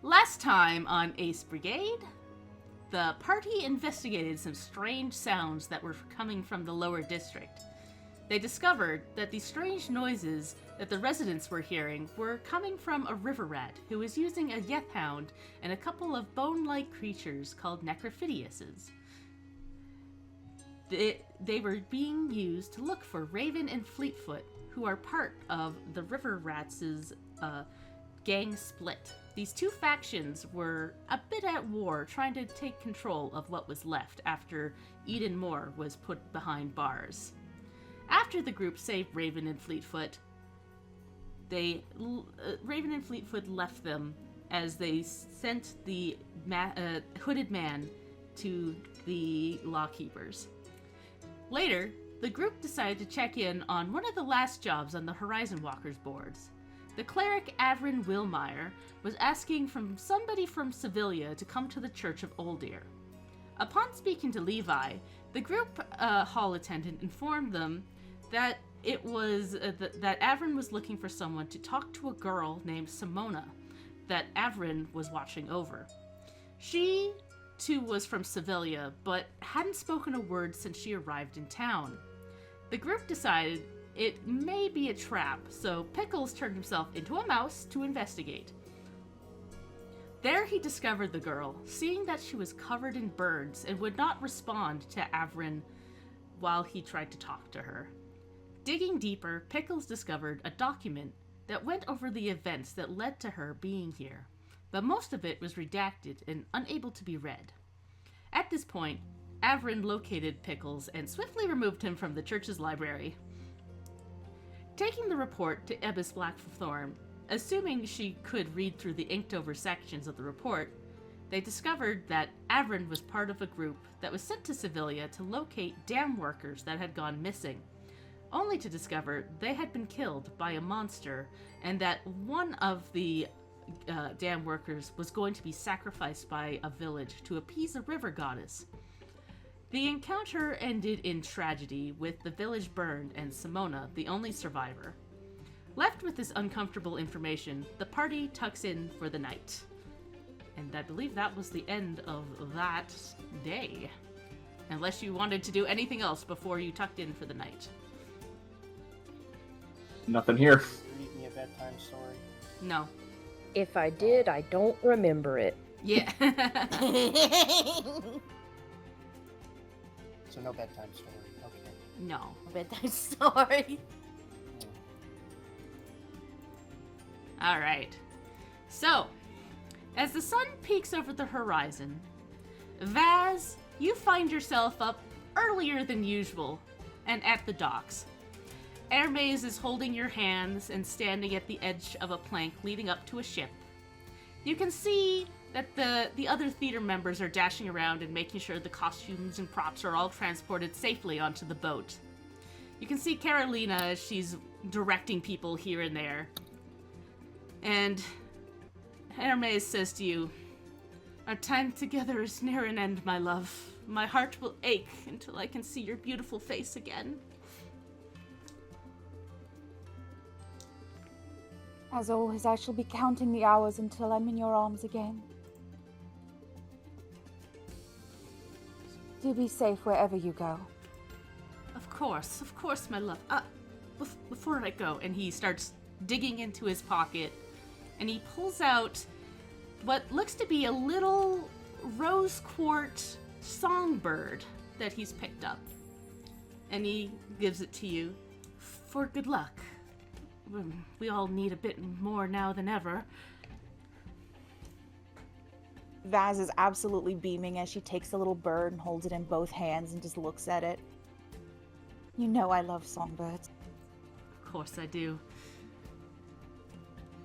Last time on Ace Brigade, the party investigated some strange sounds that were coming from the lower district. They discovered that the strange noises that the residents were hearing were coming from a river rat who was using a yeth hound and a couple of bone-like creatures called necrophidiuses. They were being used to look for Raven and Fleetfoot, who are part of the river rats' gang split. These two factions were a bit at war, trying to take control of what was left after Eden Moore was put behind bars. After the group saved Raven and Fleetfoot, Raven and Fleetfoot left them as they sent the hooded man to the lawkeepers. Later, the group decided to check in on one of the last jobs on the Horizon Walkers boards. The cleric Avrin Wilmeyer was asking from somebody from Sevilla to come to the Church of Oldir. Upon speaking to Levi, the group hall attendant informed them that it was that Avrin was looking for someone to talk to a girl named Simona that Avrin was watching over. She, too, was from Sevilla, but hadn't spoken a word since she arrived in town. The group decided it may be a trap, so Pickles turned himself into a mouse to investigate. There he discovered the girl, seeing that she was covered in burns and would not respond to Avrin while he tried to talk to her. Digging deeper, Pickles discovered a document that went over the events that led to her being here, but most of it was redacted and unable to be read. At this point, Avrin located Pickles and swiftly removed him from the church's library. Taking the report to Ebbis Blackthorn, assuming she could read through the inked-over sections of the report, they discovered that Avrin was part of a group that was sent to Sevilla to locate dam workers that had gone missing, only to discover they had been killed by a monster and that one of the dam workers was going to be sacrificed by a village to appease a river goddess. The encounter ended in tragedy, with the village burned and Simona the only survivor. Left with this uncomfortable information, the party tucks in for the night. And I believe that was the end of that day. Unless you wanted to do anything else before you tucked in for the night. Nothing here. Read me a bedtime story. No. If I did, I don't remember it. Yeah. So no bedtime story. Okay. No. Bedtime story. Alright. So, as the sun peeks over the horizon, Vaz, you find yourself up earlier than usual and at the docks. Hermes is holding your hands and standing at the edge of a plank leading up to a ship. You can see that the other theater members are dashing around and making sure the costumes and props are all transported safely onto the boat. You can see Carolina as she's directing people here and there. And Hermes says to you, "Our time together is near an end, my love. My heart will ache until I can see your beautiful face again." As always, I shall be counting the hours until I'm in your arms again. Do be safe wherever you go. Of course, my love. Before I go, and he starts digging into his pocket, and he pulls out what looks to be a little rose quartz songbird that he's picked up. And he gives it to you for good luck. We all need a bit more now than ever. Vaz is absolutely beaming as she takes the little bird and holds it in both hands and just looks at it. You know I love songbirds. Of course I do.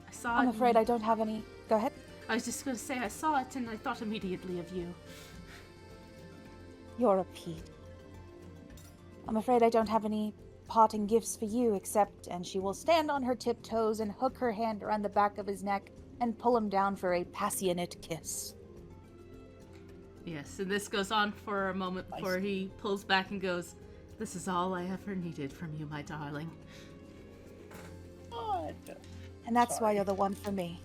I saw I'm it. afraid I don't have any. Go ahead. I was just going to say I saw it and I thought immediately of you. You're a Pete. I'm afraid I don't have any parting gifts for you except, and she will stand on her tiptoes and hook her hand around the back of his neck and pull him down for a passionate kiss. Yes, and this goes on for a moment before he pulls back and goes, "This is all I ever needed from you, my darling." And that's why you're the one for me.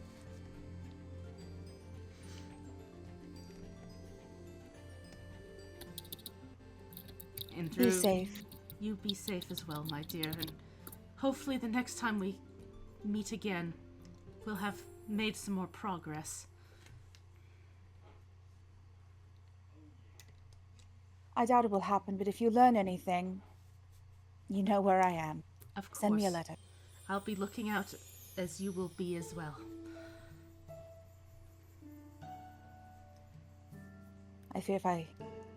And Be Drew, safe. you be safe as well, my dear, and hopefully the next time we meet again, we'll have made some more progress. I doubt it will happen, but if you learn anything, you know where I am. Of course. Send me a letter. I'll be looking out as you will be as well. I fear if I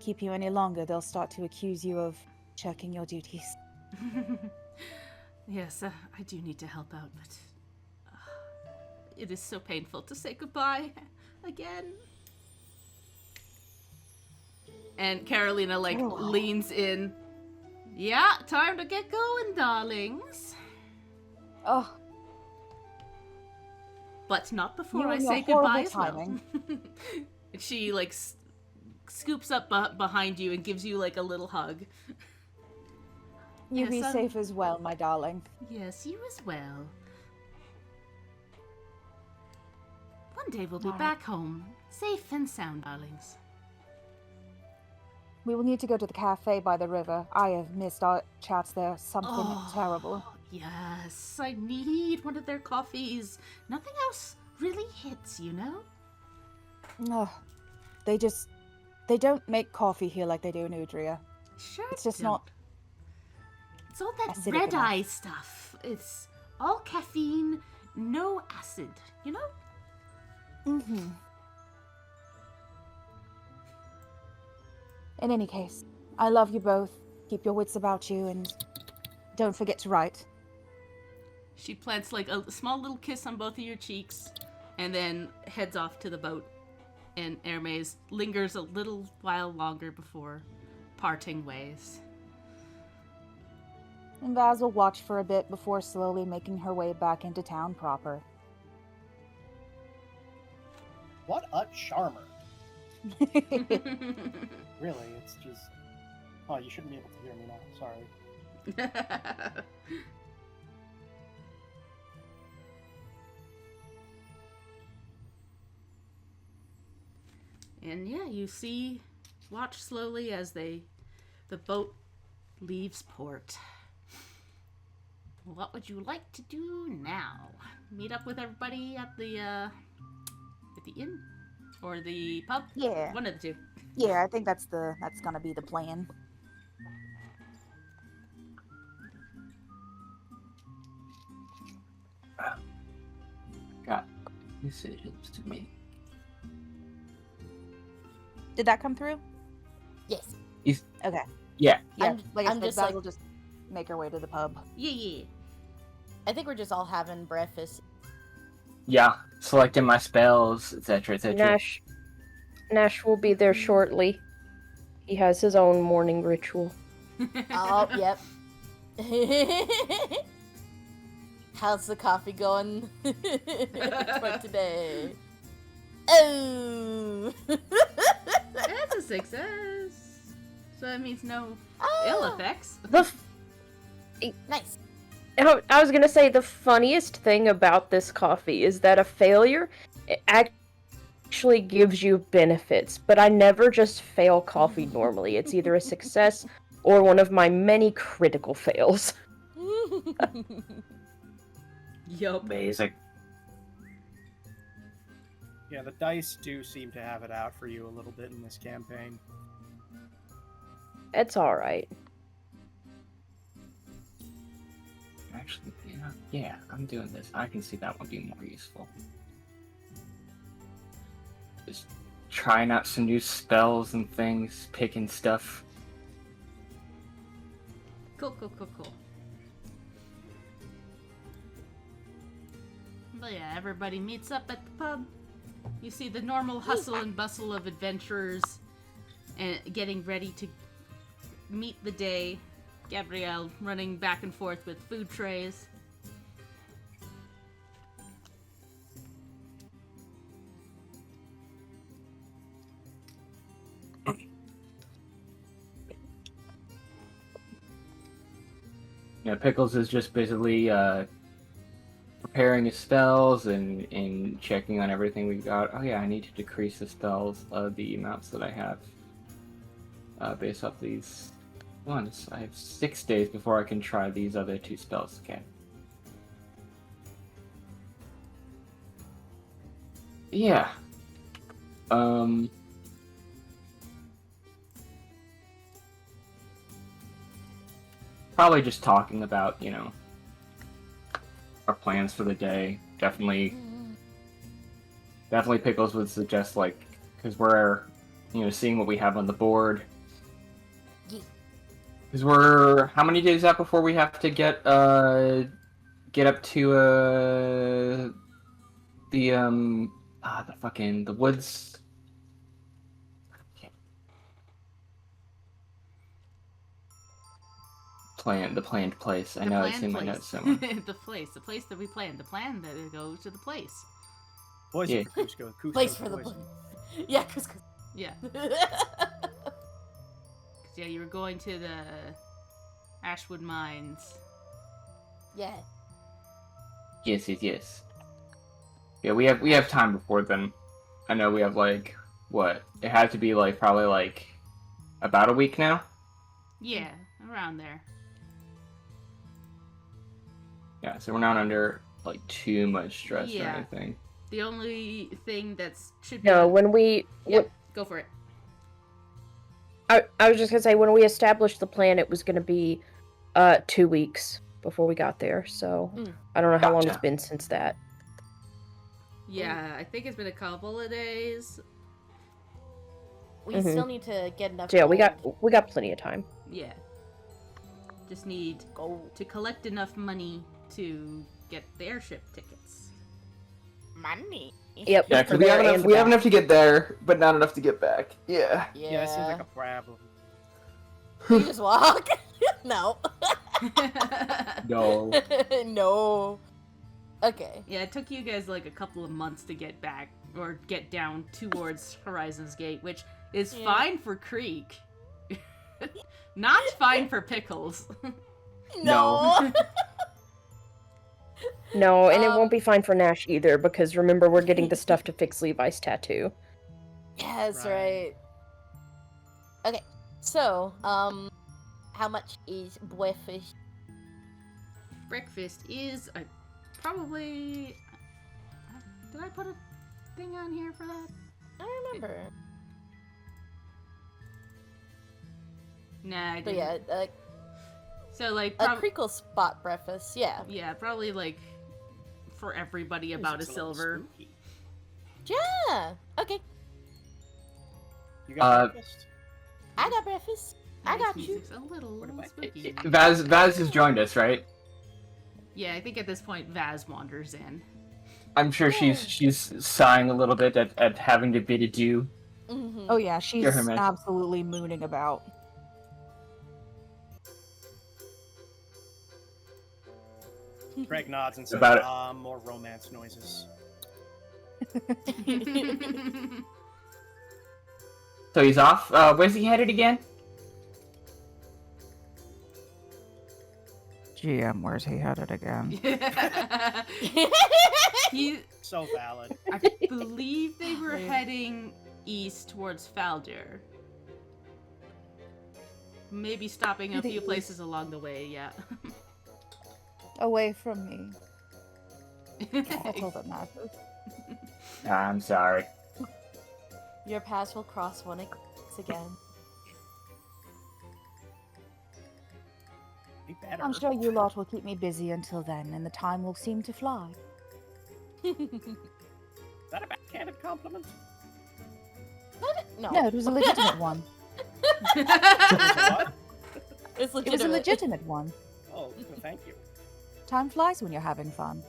keep you any longer, they'll start to accuse you of shirking your duties. Yes, I do need to help out, but it is so painful to say goodbye again. And Carolina, like, leans in. Yeah, time to get going, darlings. Oh, But not before You I and say your horrible goodbye as well. timing. She, like, scoops up behind you and gives you, like, a little hug. you Yes, be safe as well, my darling. Yes, you as well. One day we'll be All right. back home, safe and sound, darlings. We will need to go to the cafe by the river. I have missed our chats there. Something terrible. Yes, I need one of their coffees. Nothing else really hits, you know? Ugh. They don't make coffee here like they do in Udria. Sure. It's just don't. not It's all that acidic red enough. eye stuff. It's all caffeine, no acid, you know? Mm-hmm. In any case, I love you both. Keep your wits about you and don't forget to write. She plants like a small little kiss on both of your cheeks and then heads off to the boat. And Hermes lingers a little while longer before parting ways. And Vaz will watch for a bit before slowly making her way back into town proper. What a charmer. Really, it's just... Oh, you shouldn't be able to hear me now. Sorry. And yeah, you watch slowly as the boat leaves port. What would you like to do now? Meet up with everybody at the inn? Or the pub? Yeah. One of the two. Yeah, I think that's gonna be the plan. Got decisions to make. Did that come through? Yes. Okay. Yeah. Yeah. I'm- like I I'm said, just Vaz like- will just make her way to the pub. Yeah. I think we're just all having breakfast. Yeah. Selecting my spells, etc., etc. Nash will be there shortly. He has his own morning ritual. Oh, yep. How's the coffee going for today? Oh! That's a success. So that means no Oh, ill effects. nice. I was gonna say the funniest thing about this coffee is that a failure actually gives you benefits, but I never just fail coffee normally. It's either a success or one of my many critical fails. Yup. Amazing. Yeah, the dice do seem to have it out for you a little bit in this campaign. It's alright. Actually, yeah, I'm doing this. I can see that one being more useful. Just trying out some new spells and things, picking stuff. Cool. But yeah, everybody meets up at the pub. You see the normal hustle and bustle of adventurers and getting ready to meet the day. Gabrielle running back and forth with food trays. Yeah, Pickles is just basically preparing his spells and checking on everything we've got. Oh yeah, I need to decrease the spells, the amounts that I have based off these once. I have 6 days before I can try these other 2 spells again. Yeah. Probably just talking about, our plans for the day. Definitely Pickles would suggest, like, because we're, seeing what we have on the board. Because we're how many days out before we have to get up to the woods. The planned place. I know it's in my notes somewhere. the place that we planned. The plan that it goes to the place. Boys Yeah. for Cusco. Cusco Place for the boys. Yeah, cause Yeah. Yeah, you were going to the Ashwood Mines. yeah. Yes. Yeah, we have time before then. I know we have like what? It had to be like probably like about a week now. Yeah, around there. Yeah, so we're not under like too much stress or Yeah. anything. The only thing should be No, when we... Yep, go for it. I was just gonna say, when we established the plan, it was gonna be 2 weeks before we got there, so I don't know how long it's Gotcha. been since that. Yeah, I think it's been a couple of days. We still need to get enough. So yeah, we gold. got plenty of time. Yeah. Just need Gold to collect enough money to get the airship tickets. money. Yep. Yeah, for because there and we have back. enough to get there, but not enough to get back. Yeah. Yeah, it seems like a problem. You just walk. No. No. No. Okay. Yeah, it took you guys like a couple of months to get back or get down towards Horizon's Gate, which is Yeah. fine for Creek. Not fine for Pickles. No. No, and it won't be fine for Nash either, because remember, we're getting the stuff to fix Levi's tattoo. Yeah, that's Right. right. Okay. So, how much is breakfast? Breakfast is probably. Did I put a thing on here for that? I don't remember. Nah, I But didn't. yeah, So like, a Creekle spot breakfast. Yeah. yeah, probably like for everybody about a It's little silver. spooky. Yeah. Okay. You got breakfast? I got breakfast. I got you. Music's a little What about- spooky. Vaz has joined us, right? Yeah, I think at this point Vaz wanders in. I'm sure she's sighing a little bit at having to bid adieu. Mm-hmm. Oh yeah, she's Hear her, man. absolutely mooning about. Greg nods and says, About it. more romance noises. So he's off. Where's he headed again? GM, where's he headed again? He, So valid. I believe they were heading east towards Faldir. Maybe stopping a The few east. places along the way, yeah. Away from me. That's all that matters. I'm sorry. Your paths will cross once again. Be better. I'm sure you lot will keep me busy until then, and the time will seem to fly. Is that a backhanded compliment? No. No, it was a legitimate one. What? It's It was a legitimate one. Oh, thank you. Time flies when you're having fun,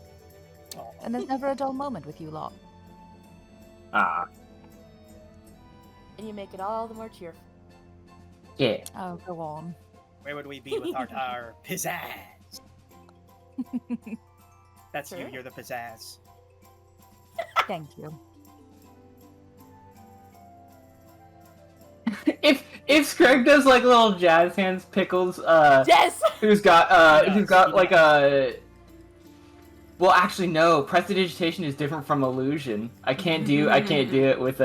Oh, and there's never a dull moment with you lot. Ah, And you make it all the more cheerful. yeah. Oh, go on. where would we be without our pizzazz? That's you, Sure. you're the pizzazz. Thank you. If Screg does like little jazz hands, Pickles, Yes! who's got He does. like a. Well, actually, no. Prestidigitation is different from illusion. I can't do it with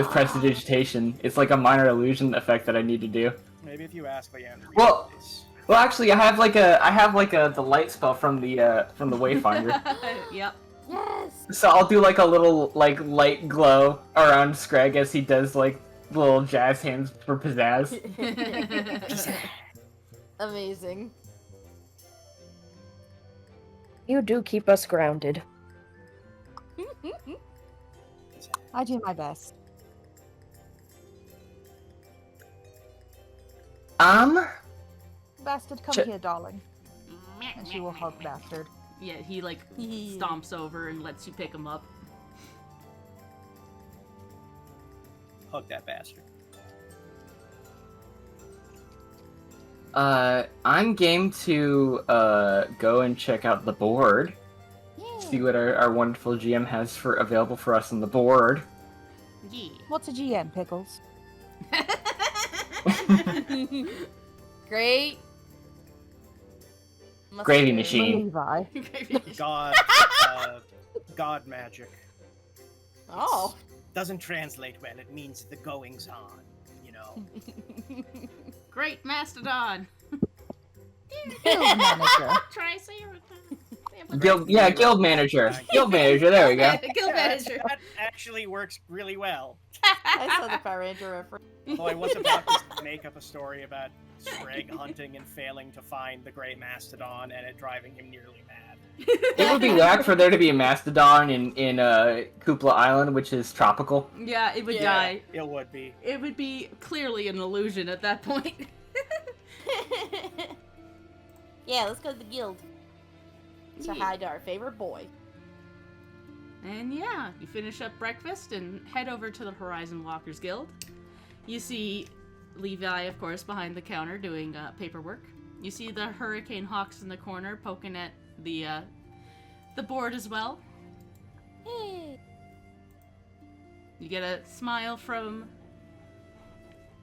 prestidigitation. It's like a minor illusion effect that I need to do. Maybe if you ask Leanne. Well, actually, I have the light spell from the Wayfinder. Yep. Yes! So I'll do like a little like light glow around Scrag as he does like little jazz hands for pizzazz. Amazing. You do keep us grounded. I do my best. Bastard, come here, darling. And she will hug Bastard. Yeah, he like stomps over and lets you pick him up. Hug that bastard. I'm game to go and check out the board. See what our wonderful GM has available for us on the board. Yeah. What's a GM, Pickles? Great. Gravy Mustard. machine. Levi. God, God magic. Oh. Doesn't translate well. It means the goings on. You know. Great Mastodon. Guild manager. Guild manager. Guild manager. There we go. Guild manager. That actually works really well. I saw the Power Ranger reference. Although I was about to make up a story about Scrag hunting and failing to find the Grey Mastodon and it driving him nearly mad. It would be whack for there to be a mastodon in Kupla Island, which is tropical. Yeah, it would Yeah. die. It would be. It would be clearly an illusion at that point. Yeah, let's go to the guild. So hi to our favorite boy. And yeah, you finish up breakfast and head over to the Horizon Walkers Guild. You see Levi, of course, behind the counter doing paperwork. You see the Hurricane Hawks in the corner poking at the board as well. Hey. You get a smile from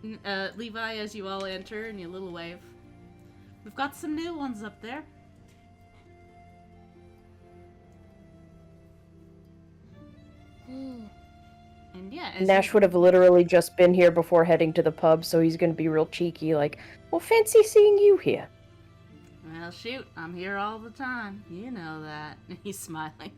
Levi as you all enter and you little wave. We've got some new ones up there. And yeah, as Nash would have literally just been here before heading to the pub, so he's gonna be real cheeky, like, well, fancy seeing you here. Well, shoot, I'm here all the time. You know that. He's smiling.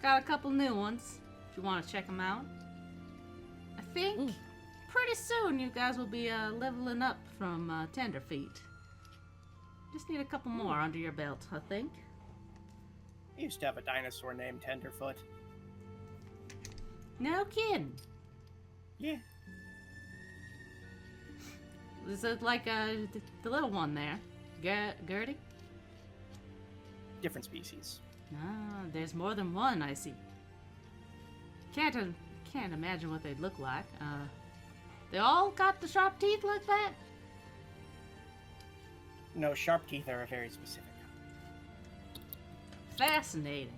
Got a couple new ones, if you want to check them out. I think pretty soon you guys will be leveling up from Tenderfeet. Just need a couple more under your belt, I think. I used to have a dinosaur named Tenderfoot. No kidding. Yeah. Is it like the little one there? Gertie? Different species. Ah, there's more than one, I see. Can't imagine what they'd look like. They all got the sharp teeth like that? No, sharp teeth are very specific. Fascinating.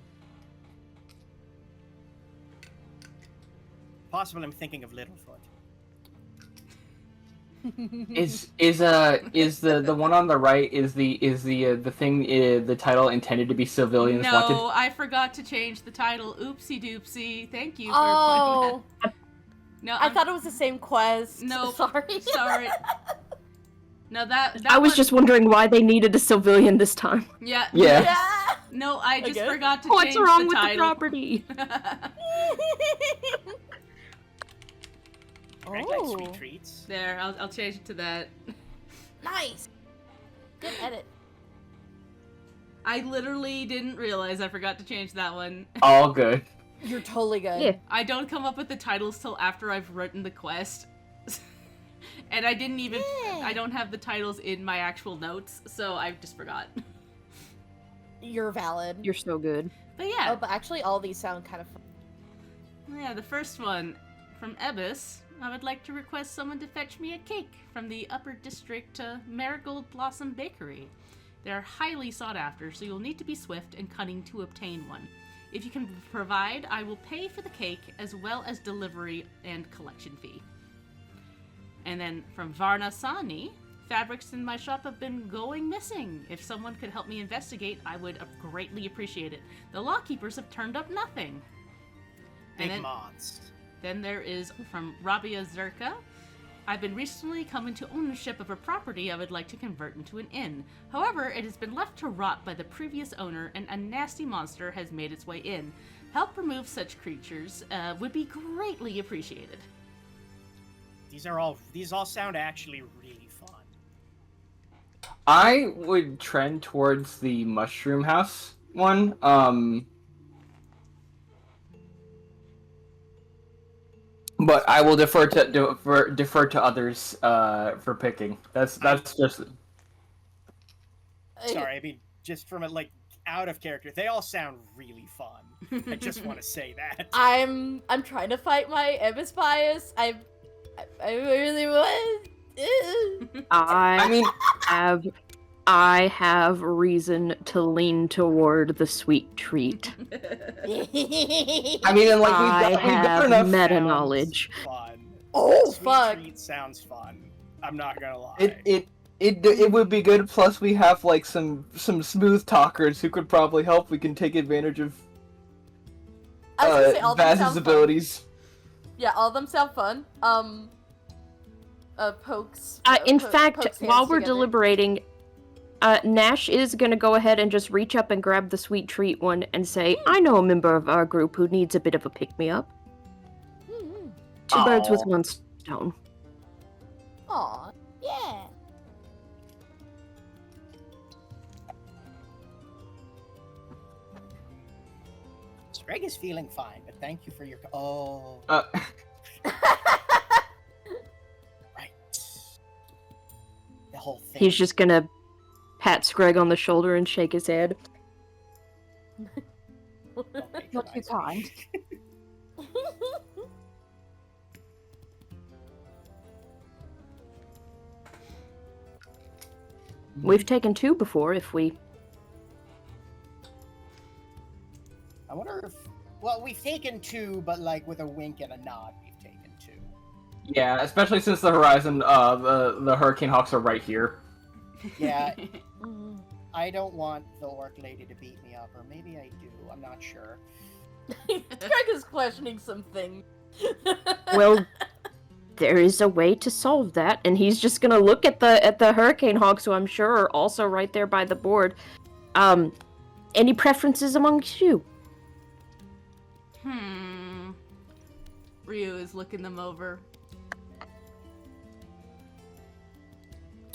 Possible I'm thinking of Littlefoot. Is the one on the right the thing the title intended to be civilians No, wanted? I forgot to change the title. Oopsie doopsie. Thank you for Oh, pointing that. No, I thought it was the same quest. No, Sorry. sorry. No, that I was one- just wondering why they needed a civilian this time. Yeah. Yeah. Yeah. No, I just Okay. forgot to What's change wrong the with the title. property? Greg Oh. likes sweet treats. There, I'll change it to that. Nice. Good edit. I literally didn't realize I forgot to change that one. All good. You're totally good. Yeah. I don't come up with the titles till after I've written the quest. And I didn't even I don't have the titles in my actual notes, so I just forgot. You're valid. You're so good. But yeah. Oh, but actually, all these sound kind of fun. Yeah, the first one from Ebis. I would like to request someone to fetch me a cake from the Upper District Marigold Blossom Bakery. They are highly sought after, so you'll need to be swift and cunning to obtain one. If you can provide, I will pay for the cake as well as delivery and collection fee. And then from Varna Sani, fabrics in my shop have been going missing. If someone could help me investigate, I would greatly appreciate it. The lawkeepers have turned up nothing. Big moths. Then there is from Rabia Zerka. I've been recently come into ownership of a property I would like to convert into an inn. However, it has been left to rot by the previous owner and a nasty monster has made its way in. Help remove such creatures would be greatly appreciated. These all sound actually really fun. I would trend towards the mushroom house one. But I will defer to others for picking. That's just. Sorry, I mean, just from it, out of character, they all sound really fun. I just want to say that. I'm trying to fight my Emma's bias. I really want. I have reason to lean toward the sweet treat. I mean, and I we've got have enough. meta knowledge. Fun. Oh, Sweet fuck. Treat sounds fun. I'm not gonna lie. It would be good. Plus, we have some smooth talkers who could probably help. We can take advantage of I was gonna say all of them Vaz's sound fun. abilities. Yeah, all of them sound fun. Pokes. In pokes fact, hands while we're together. deliberating, Nash is gonna go ahead and just reach up and grab the sweet treat one and say, "I know a member of our group who needs a bit of a pick-me-up. Mm-hmm. Two birds with Aw. one stone." Aw, yeah. Greg is feeling fine, but thank you for your. Oh, right. The whole thing. He's just gonna pat Screg on the shoulder and shake his head. Don't You're too patronize kind. me. We've taken two before, if we... I wonder if. Well, we've taken two, but with a wink and a nod, we've taken two. Yeah, especially since the horizon, the Hurricane Hawks are right here. Yeah, Mm-hmm. I don't want the orc lady to beat me up, or maybe I do. I'm not sure. Greg is questioning something. Well, there is a way to solve that, and he's just gonna look at the Hurricane Hawks, who I'm sure are also right there by the board. Any preferences amongst you? Ryu is looking them over.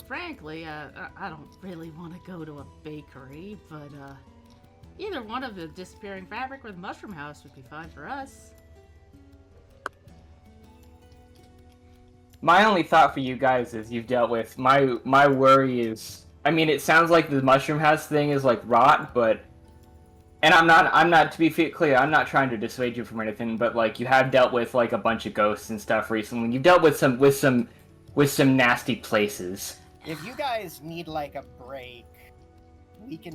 Frankly, I don't really want to go to a bakery, but either one of the disappearing fabric or the mushroom house would be fine for us. My only thought for you guys is you've dealt with my worry is, I mean, it sounds like the mushroom house thing is rot, but, and I'm not to be clear, I'm not trying to dissuade you from anything, but you have dealt with a bunch of ghosts and stuff recently. You've dealt with some nasty places. If you guys need a break,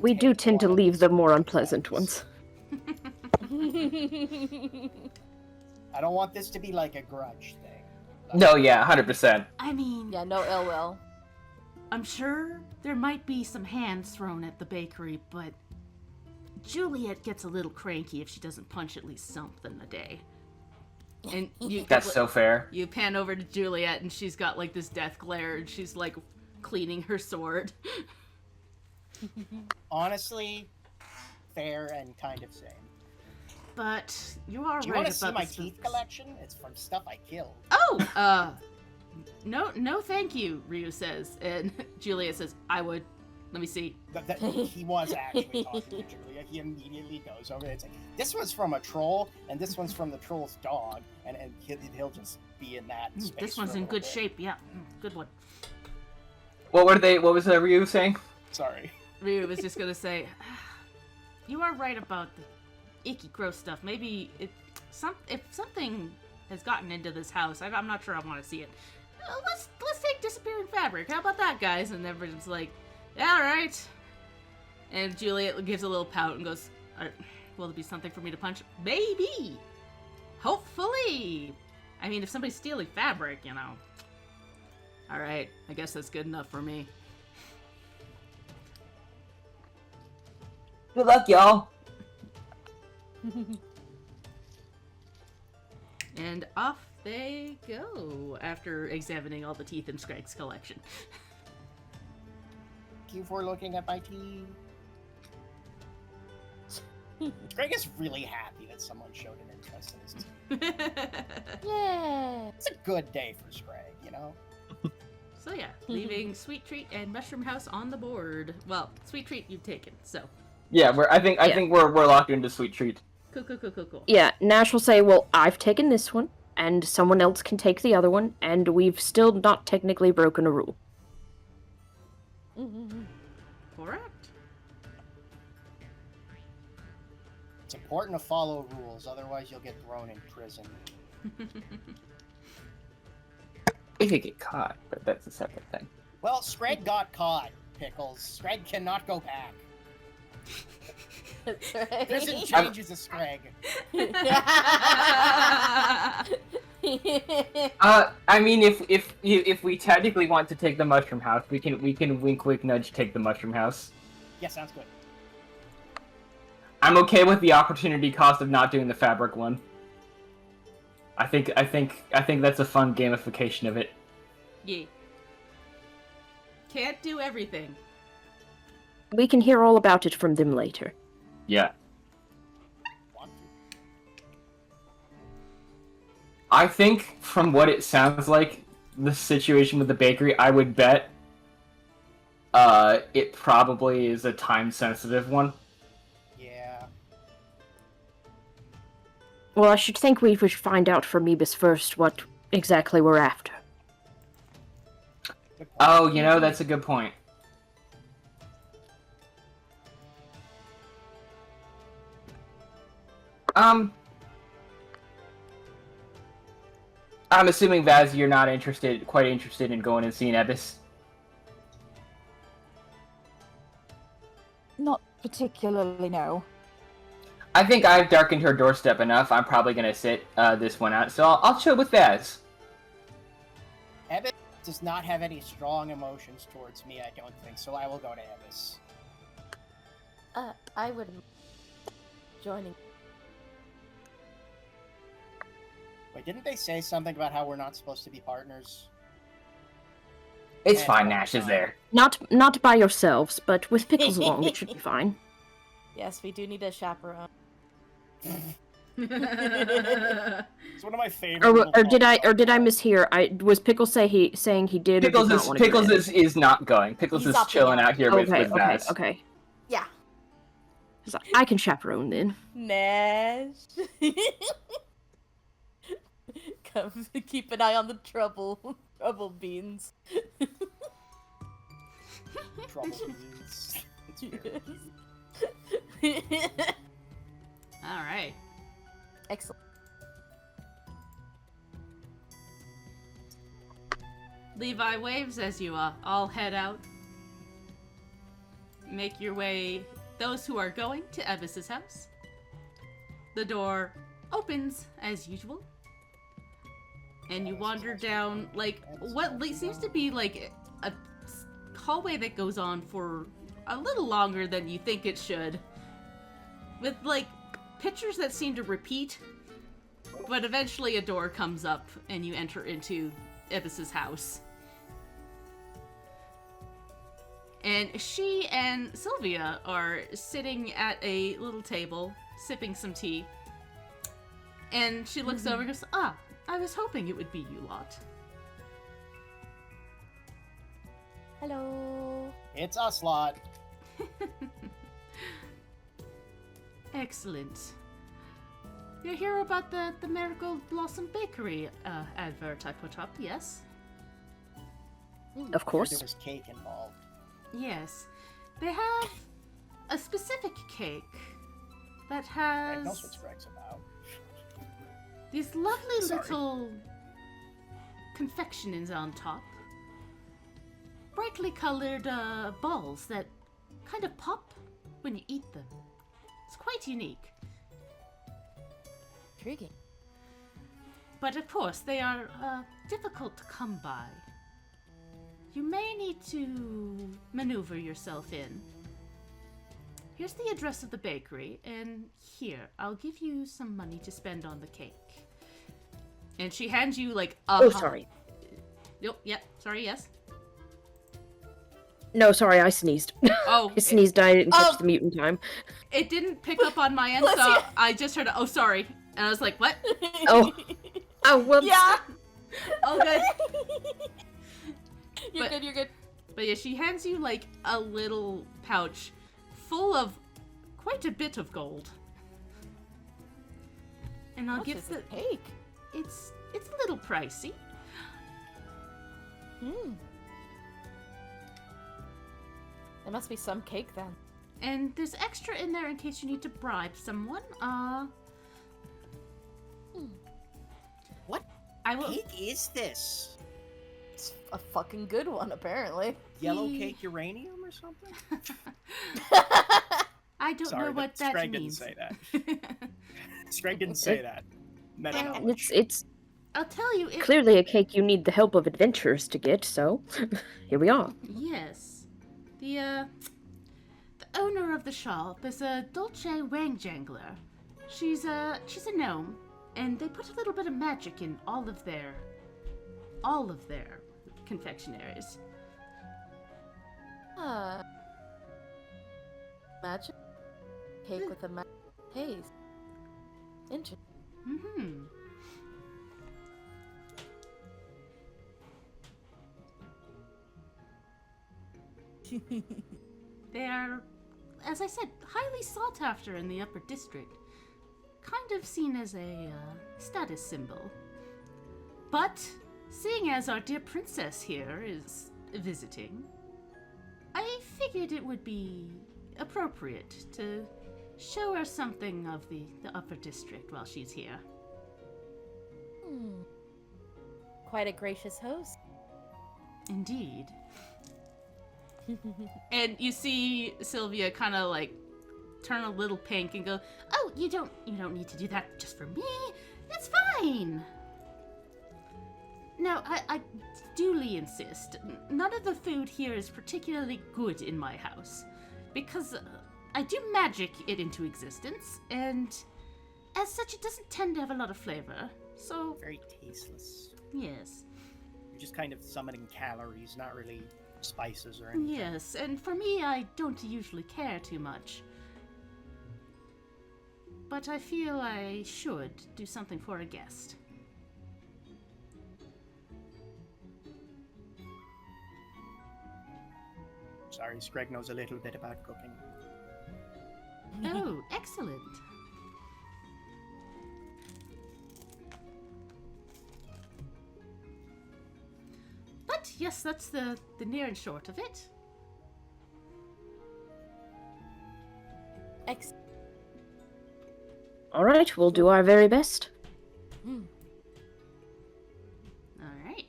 We do take tend to one of leave these the more breaks. unpleasant ones. I don't want this to be a grudge thing. No, yeah, 100%. I mean, Yeah, no ill will. I'm sure there might be some hands thrown at the bakery, but Juliet gets a little cranky if she doesn't punch at least something a day. And That's so fair. You pan over to Juliet, and she's got this death glare, and she's cleaning her sword. Honestly, fair and kind of same. But you are Do you right want to about see my the teeth spooks. collection? It's from stuff I killed. Oh, no, thank you, Ryu says, and Juliet says, I would. Let me see. He was actually talking to Julia. He immediately goes over there. It's this one's from a troll, and this one's from the troll's dog, and he'll just be in that space. This one's for a in little good bit. shape. Yeah, good one. What was Ryu saying? Sorry. Ryu was just gonna say, you are right about the icky, gross stuff. Maybe if something has gotten into this house, I'm not sure I want to see it. Let's take disappearing fabric. How about that, guys? And everyone's like, yeah, all right. And Juliet gives a little pout and goes, will there be something for me to punch? Maybe. Hopefully. I mean, if somebody's stealing fabric, Alright, I guess that's good enough for me. Good luck, y'all. And off they go after examining all the teeth in Scragg's collection. Thank you for looking at my teeth. Greg is really happy that someone showed an interest in his teeth. Yeah. It's a good day for Scrag, you know? So yeah, leaving Sweet Treat and Mushroom House on the board. Well, Sweet Treat you've taken, so. Yeah, I think we're locked into Sweet Treat. Cool. Yeah, Nash will say, well, I've taken this one, and someone else can take the other one, and we've still not technically broken a rule. Correct. It's important to follow rules, otherwise you'll get thrown in prison. If you get caught, but that's a separate thing. Well, Scrag got caught, Pickles. Scrag cannot go back. That's right. There's no changes to Scrag. I mean, if we technically want to take the Mushroom House, we can wink nudge take the Mushroom House. Yeah, sounds good. I'm okay with the opportunity cost of not doing the fabric one. I think that's a fun gamification of it. Yeah. Can't do everything. We can hear all about it from them later. Yeah. Want to. I think, from what it sounds like, the situation with the bakery, I would bet it probably is a time-sensitive one. Yeah. Well, I should think we should find out from Ebus first what exactly we're after. Good point. Oh, you know, that's a good point. I'm assuming, Vaz, you're not quite interested in going and seeing Ebis. Not particularly, no. I think I've darkened her doorstep enough. I'm probably gonna sit this one out, so I'll chill with Vaz. Ebis does not have any strong emotions towards me, I don't think, so I will go to Ebis. I wouldn't joining. Wait, didn't they say something about how we're not supposed to be partners? It's Yeah, fine, that's Nash is fine. there. Not by yourselves, but with Pickles along, it should be fine. Yes, we do need a chaperone. It's one of my favorite. Or little did I songs. mishear? Was Pickles saying he did? Or did not want to go Pickles in? is not going. Pickles He's is opting chilling out. out here with Vaz. Okay. Yeah. So I can chaperone then. Nash. Come keep an eye on the trouble beans. Trouble beans. It's weird. All right. Excellent. Levi waves as you all head out. Make your way, those who are going, to Ebis's house. The door opens as usual. And you wander down, like, what seems to be like a hallway that goes on for a little longer than you think it should. With, like, pictures that seem to repeat. But eventually a door comes up and you enter into Ebis's house. And she and Sylvia are sitting at a little table, sipping some tea. And she looks over and goes, "Ah, I was hoping it would be you lot." Hello. It's us lot. Excellent. You hear about the Marigold Blossom Bakery advert I put up, yes? Of course. There was cake involved. Yes. They have a specific cake that Greg knows has what Greg's about. these lovely Sorry. little confections on top. Brightly colored balls that kind of pop when you eat them. It's quite unique. Intriguing. But of course, they are difficult to come by. you may need to maneuver yourself in. Here's the address of the bakery, and here, I'll give you some money to spend on the cake. And she hands you, like, a... Oh, sorry. Yep, sorry, yes? No, sorry, I sneezed. Oh. I sneezed and I didn't catch Oh. the mute in time. It didn't pick up on my end, Bless so you. I just heard, oh, sorry. And I was like, what? Oh. Oh, whoops. Yeah. Oh, good. You're good. You're good. But yeah, she hands you, like, a little pouch full of quite a bit of gold. And I'll What give is the... a cake? It's a little pricey. Hmm. There must be some cake then. And there's extra in there in case you need to bribe someone. What I will... cake is this? It's a fucking good one, apparently. Yellow He- cake uranium or something? I don't Sorry, know what that Scrag means. didn't say that. Scrag didn't say that. Meta Well, knowledge. It's I'll tell you, it... clearly a cake you need the help of adventurers to get, so here we are. Yes. The owner of the shop is a Dolce Wangjangler. She's a gnome, and they put a little bit of magic in all of their confectionaries. Magic cake with a magic taste. Interesting. Mm-hmm. They are, as I said, highly sought after in the upper district. Kind of seen as a status symbol. But, seeing as our dear princess here is visiting, I figured it would be appropriate to show her something of the upper district while she's here. Hmm. Quite a gracious host. Indeed. And you see Sylvia kind of like turn a little pink and go, "Oh, you don't need to do that just for me. It's fine." No, I duly insist. None of the food here is particularly good in my house because I do magic it into existence, and as such, it doesn't tend to have a lot of flavor. So, Very tasteless. yes. You're just kind of summoning calories, not really spices or anything. Yes, and for me, I don't usually care too much. But I feel I should do something for a guest. Sorry, Scrag knows a little bit about cooking. Oh, excellent. But yes, that's the near and short of it. Excellent. All right, we'll do our very best. Hmm. All right.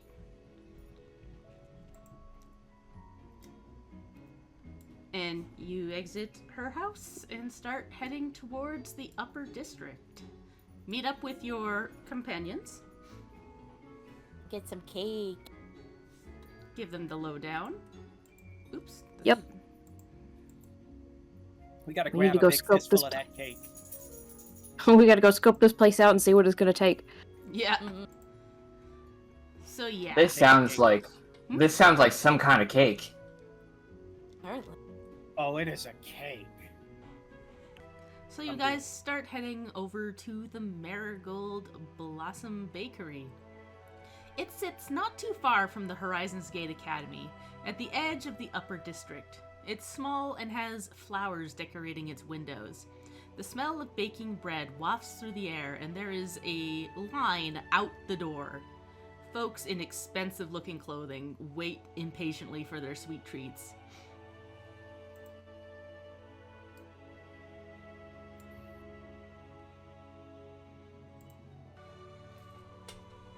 And you exit her house and start heading towards the upper district. Meet up with your companions. Get some cake. Give them the lowdown. Oops. Yep. We gotta We need grab to a go big scope fistful this of that cake. We gotta go scope this place out and see what it's gonna take. Yeah. Mhm. So yeah. This sounds like some kind of cake. Apparently. Oh, it is a cake. So you Okay. guys start heading over to the Marigold Blossom Bakery. It sits not too far from the Horizons Gate Academy, at the edge of the upper district. It's small and has flowers decorating its windows. The smell of baking bread wafts through the air, and there is a line out the door. Folks in expensive-looking clothing wait impatiently for their sweet treats.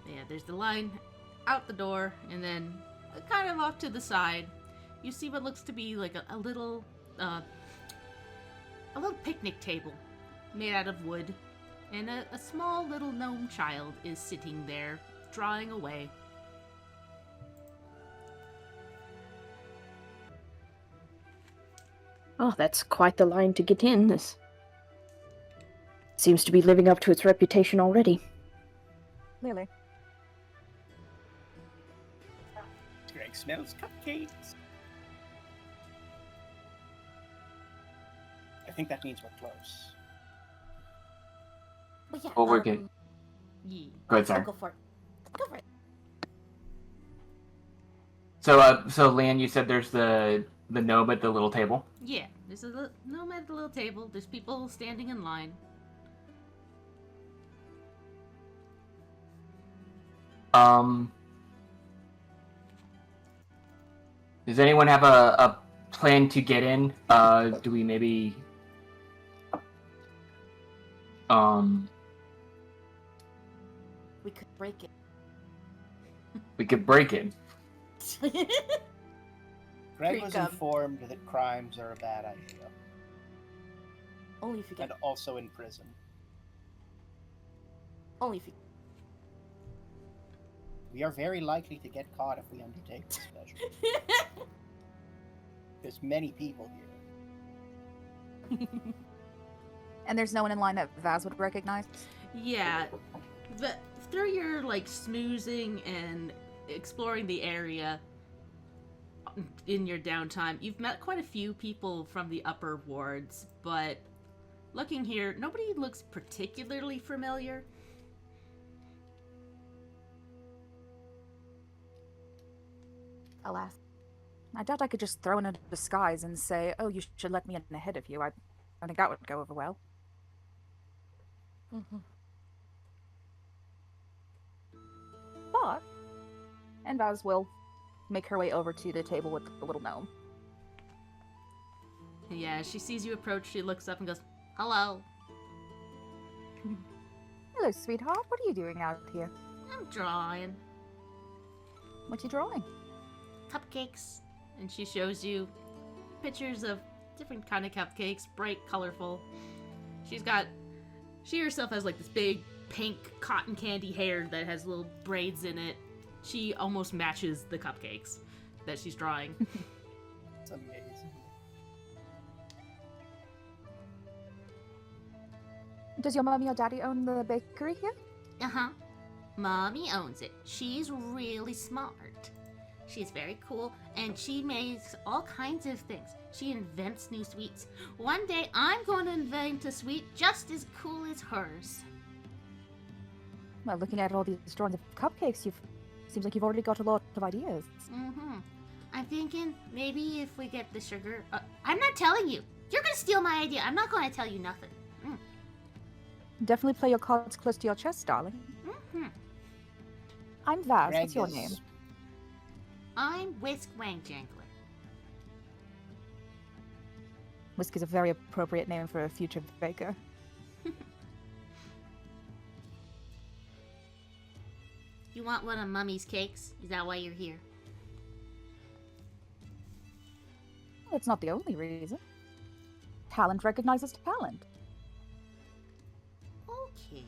Yeah, there's the line out the door, and then kind of off to the side, you see what looks to be like a little picnic table made out of wood, and a small little gnome child is sitting there, drawing away. Oh, that's quite the line to get in. This seems to be living up to its reputation already. Clearly. Greg smells cupcakes. I think that means we're close. But yeah, Well, we're good. Yeah. Go ahead, sorry. Go for it. Go for it. So Lan, you said there's the gnome at the little table. Yeah, there's a gnome at the little table. There's people standing in line. Does anyone have a plan to get in? Do we maybe We could break it. we could break it? Greg was Pre-cum. informed that crimes are a bad idea, Only if you and get. also in prison. Only if you. We are very likely to get caught if we undertake this measure. There's many people here. And there's no one in line that Vaz would recognize? Yeah, but through your like smoozing and exploring the area in your downtime, you've met quite a few people from the upper wards, but looking here, nobody looks particularly familiar. Alas. I doubt I could just throw in a disguise and say, oh, you should let me in ahead of you. I don't think that would go over well. Mhm. But, and Vaz will make her way over to the table with the little gnome. Yeah, she sees you approach, she looks up and goes, "Hello, Hello, sweetheart. What are you doing out here? I'm drawing What you drawing? cupcakes." And she shows you pictures of different kind of cupcakes, bright, colorful. She herself has like this big pink cotton candy hair that has little braids in it. She almost matches the cupcakes that she's drawing. It's amazing. Does your mommy or daddy own the bakery here? Uh-huh. Mommy owns it. She's really smart. She's very cool, and she makes all kinds of things. She invents new sweets. One day, I'm going to invent a sweet just as cool as hers. Well, looking at all these drawings of cupcakes, seems like you've already got a lot of ideas. Mm-hmm. I'm thinking maybe if we get the sugar... I'm not telling you. You're going to steal my idea. I'm not going to tell you nothing. Definitely play your cards close to your chest, darling. Mm-hmm. I'm Vaz. Greg What's your is- name? I'm Whisk Wang Jangler. Whisk is a very appropriate name for a future baker. You want one of Mummy's cakes? Is that why you're here? That's not the only reason. Talent recognizes talent. Okay.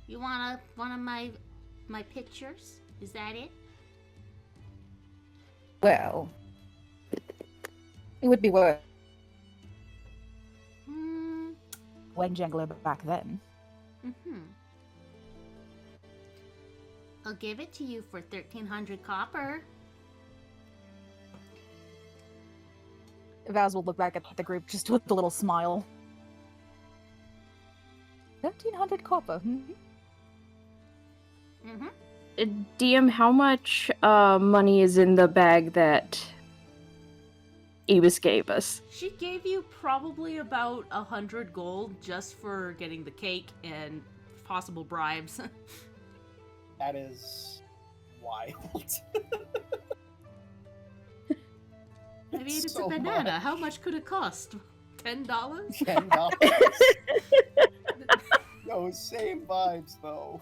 You want one of my pictures? Is that it? Well, it would be worth Hmm. when Jangler back then. Mm-hmm. I'll give it to you for 1,300 copper. Vaz will look back at the group just with a little smile. 1,300 copper. Mm-hmm. DM, how much money is in the bag that Ebus gave us? She gave you probably about 100 gold just for getting the cake and possible bribes. That is wild. I mean, it's So a banana. much. How much could it cost? $10? $10. No, same vibes though.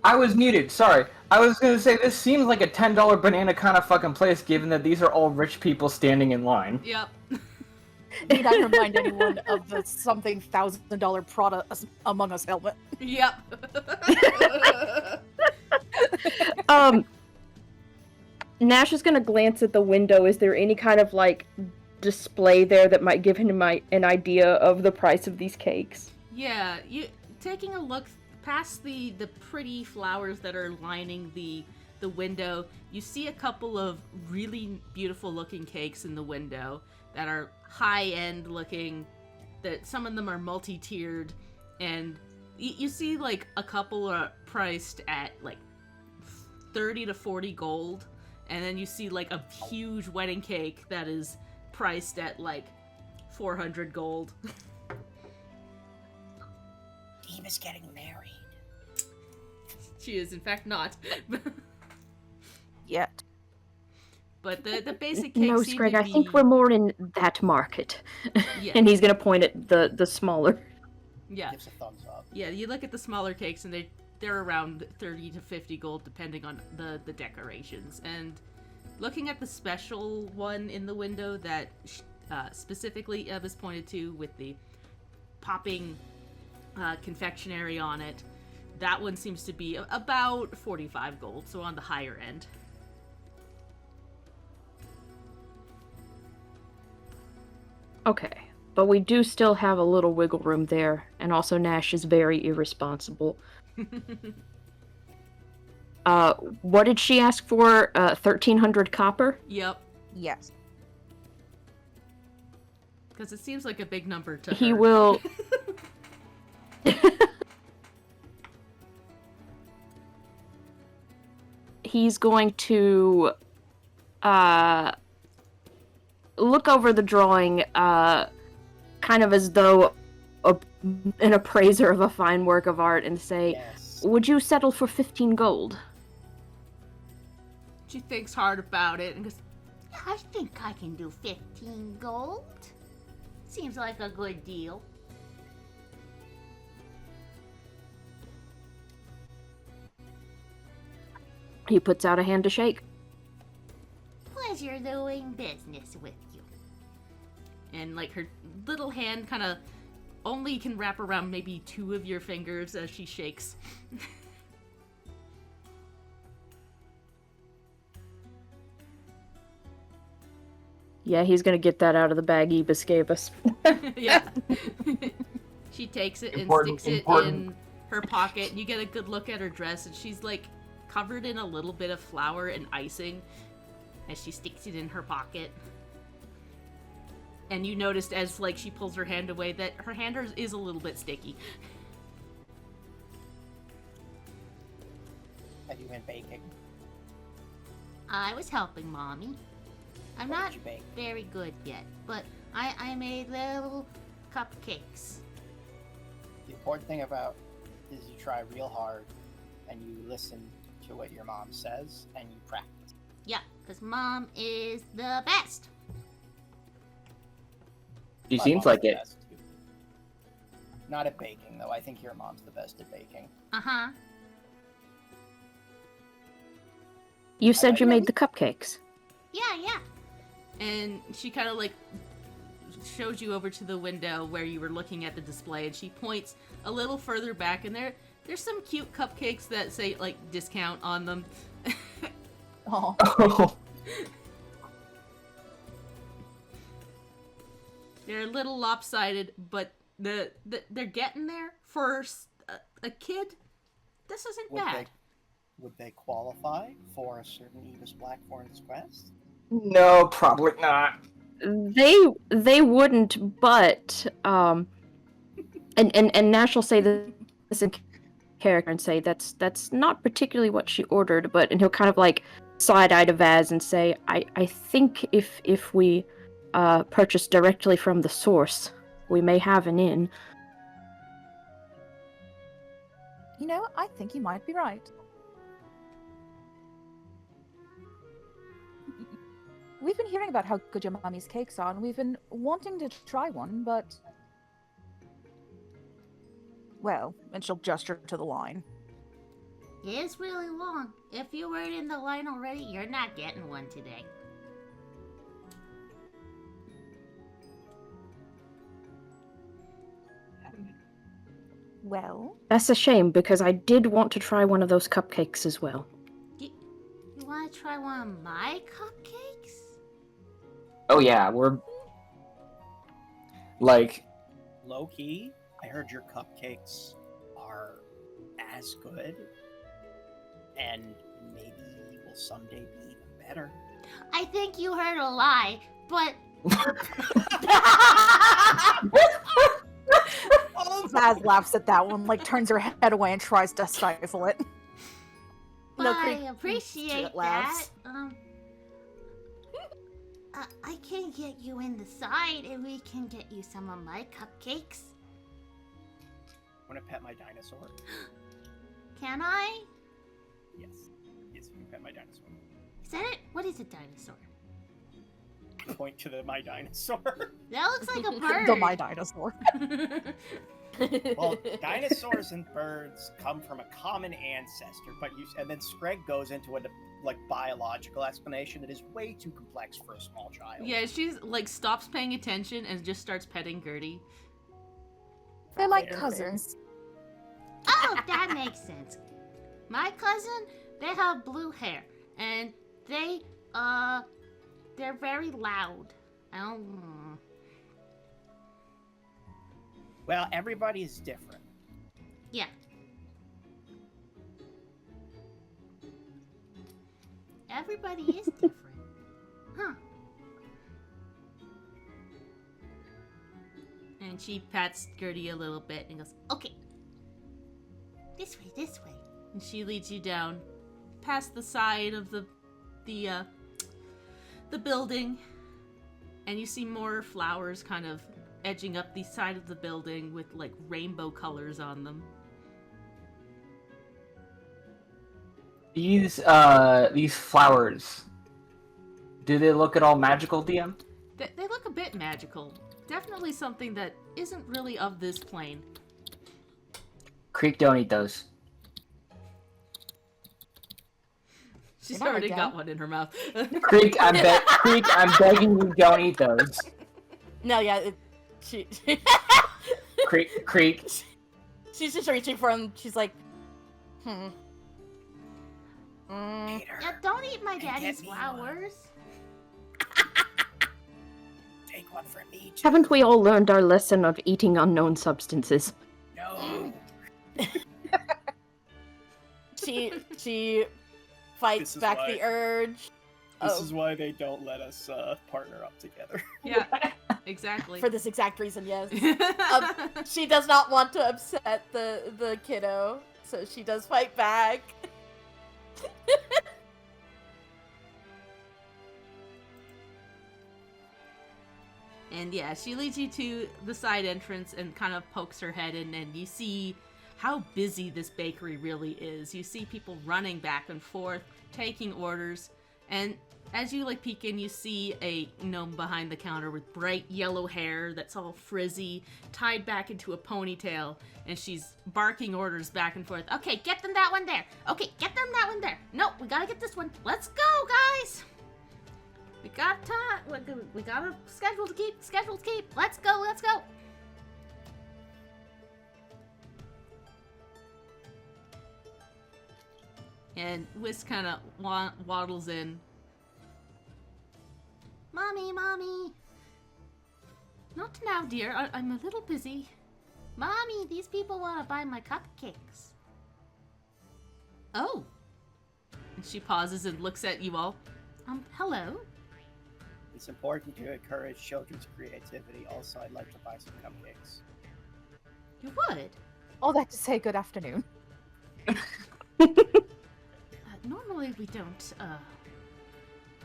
I was muted. Sorry. I was gonna say this seems like a $10 banana kind of fucking place, given that these are all rich people standing in line. Yep. Need I remind anyone of the something $1,000 Prada Among Us helmet? Yep. Nash is gonna glance at the window. Is there any kind of, like, display there that might give him an idea of the price of these cakes? Yeah, you taking a look past the pretty flowers that are lining the window, you see a couple of really beautiful looking cakes in the window that are high end looking. That some of them are multi-tiered, and you see like a couple are priced at like 30 to 40 gold, and then you see like a huge wedding cake that is priced at like 400 gold. Eve is getting married. She is in fact not. Yet. But the basic cakes No, seem Scrag, to I be... think we're more in that market. Yeah. And he's gonna point at the smaller. Yeah. Gives a thumbs up. Yeah, you look at the smaller cakes and they're around 30 to 50 gold depending on the decorations. And looking at the special one in the window that specifically Eva's pointed to with the popping confectionery on it, that one seems to be about 45 gold, so on the higher end. Okay, but we do still have a little wiggle room there, and also Nash is very irresponsible. What did she ask for? 1,300 copper? Yep, Yes. because it seems like a big number to He her. will... He's going to look over the drawing, kind of as though an appraiser of a fine work of art, and say, Yes. would you settle for 15 gold? She thinks hard about it and goes, I think I can do 15 gold. Seems like a good deal. He puts out a hand to shake. Pleasure doing business with you. and like her little hand kind of only can wrap around maybe 2 of your fingers as she shakes. Yeah, he's gonna get that out of the bag Ebus gave us. Yeah. She takes it and Important, sticks important. it in her pocket, and you get a good look at her dress, and she's like covered in a little bit of flour and icing as she sticks it in her pocket. And you noticed as like she pulls her hand away that her hand is a little bit sticky. Have you been baking? I was helping Mommy. I'm What not did you bake? very good yet, but I made little cupcakes. The important thing about is you try real hard and you listen to what your mom says and you practice. Yeah, because Mom is the best. She My seems mom's like the it. best, too. Not at baking though. I think your mom's the best at baking. Uh-huh. You said you made the cupcakes. Yeah. And she kind of like shows you over to the window where you were looking at the display, and she points a little further back, and there's some cute cupcakes that say like discount on them. Oh. Oh, They're a little lopsided, but they're getting there for a kid. This isn't bad. Would they qualify for a certain Evis Blackthorn's quest? no, probably not. They wouldn't, but and Nash will say this in character and say that's not particularly what she ordered, and he'll kind of like side-eye to Vaz and say, I think if we purchase directly from the source, we may have an in. You know, I think you might be right. We've been hearing about how good your mommy's cakes are, and we've been wanting to try one, but... Well, and she'll gesture to the line. It's really long. If you weren't in the line already, you're not getting one today. Well, That's a shame, because I did want to try one of those cupcakes as well. You want want to try one of my cupcakes? Oh yeah, we're like Low key, I heard your cupcakes are as good, and maybe will someday be even better. I think you heard a lie, but Vaz laughs at that one, like turns her head away and tries to stifle it. but No, I Creek appreciate that. laughs. I can get you in the side, and we can get you some of my cupcakes. Want to pet my dinosaur? Can I? Yes. Yes, you can pet my dinosaur. Is that it? What is a dinosaur? Point to my dinosaur. That looks like a bird. The my dinosaur. Well, dinosaurs and birds come from a common ancestor, and then Screg goes into a biological explanation that is way too complex for a small child. Yeah, she's like stops paying attention and just starts petting Gertie. They're like Fair. cousins. Oh, that makes sense. My cousin, they have blue hair, and they're very loud. I don't. Well, everybody is different. Yeah. Everybody is different. Huh. And she pats Gertie a little bit and goes, Okay. This way, this way. and she leads you down past the side of the building, and you see more flowers kind of edging up the side of the building with like rainbow colors on them. these flowers. Do they look at all magical, DM? They look a bit magical. Definitely something that isn't really of this plane. Creek, don't eat those. She's You're not already my got dad. one in her mouth. Creek, I'm begging you, don't eat those. No, yeah, she Creek. she's just reaching for him. She's like, Peter. Yeah, don't eat my Hey, daddy's get me one. flowers. Take one for me, too. Haven't we all learned our lesson of eating unknown substances? No. she fights This is back why- the urge. This is why they don't let us partner up together. Yeah, exactly. For this exact reason, yes. She does not want to upset the kiddo, so she does fight back. And yeah, she leads you to the side entrance and kind of pokes her head in, and you see how busy this bakery really is. You see people running back and forth, taking orders, and as you like peek in, you see a gnome behind the counter with bright yellow hair that's all frizzy, tied back into a ponytail, and she's barking orders back and forth. Okay, get them that one there. Okay, get them that one there. No, we gotta get this one. Let's go, guys. We got time. We got a schedule to keep. Schedule to keep. Let's go. Let's go. And Whisk kind of waddles in. Mommy, mommy. Not now, dear. I'm a little busy. Mommy, these people want to buy my cupcakes. Oh. And she pauses and looks at you all. Hello? It's important to encourage children's creativity. Also, I'd like to buy some cupcakes. You would? All that to say, good afternoon. Normally we don't,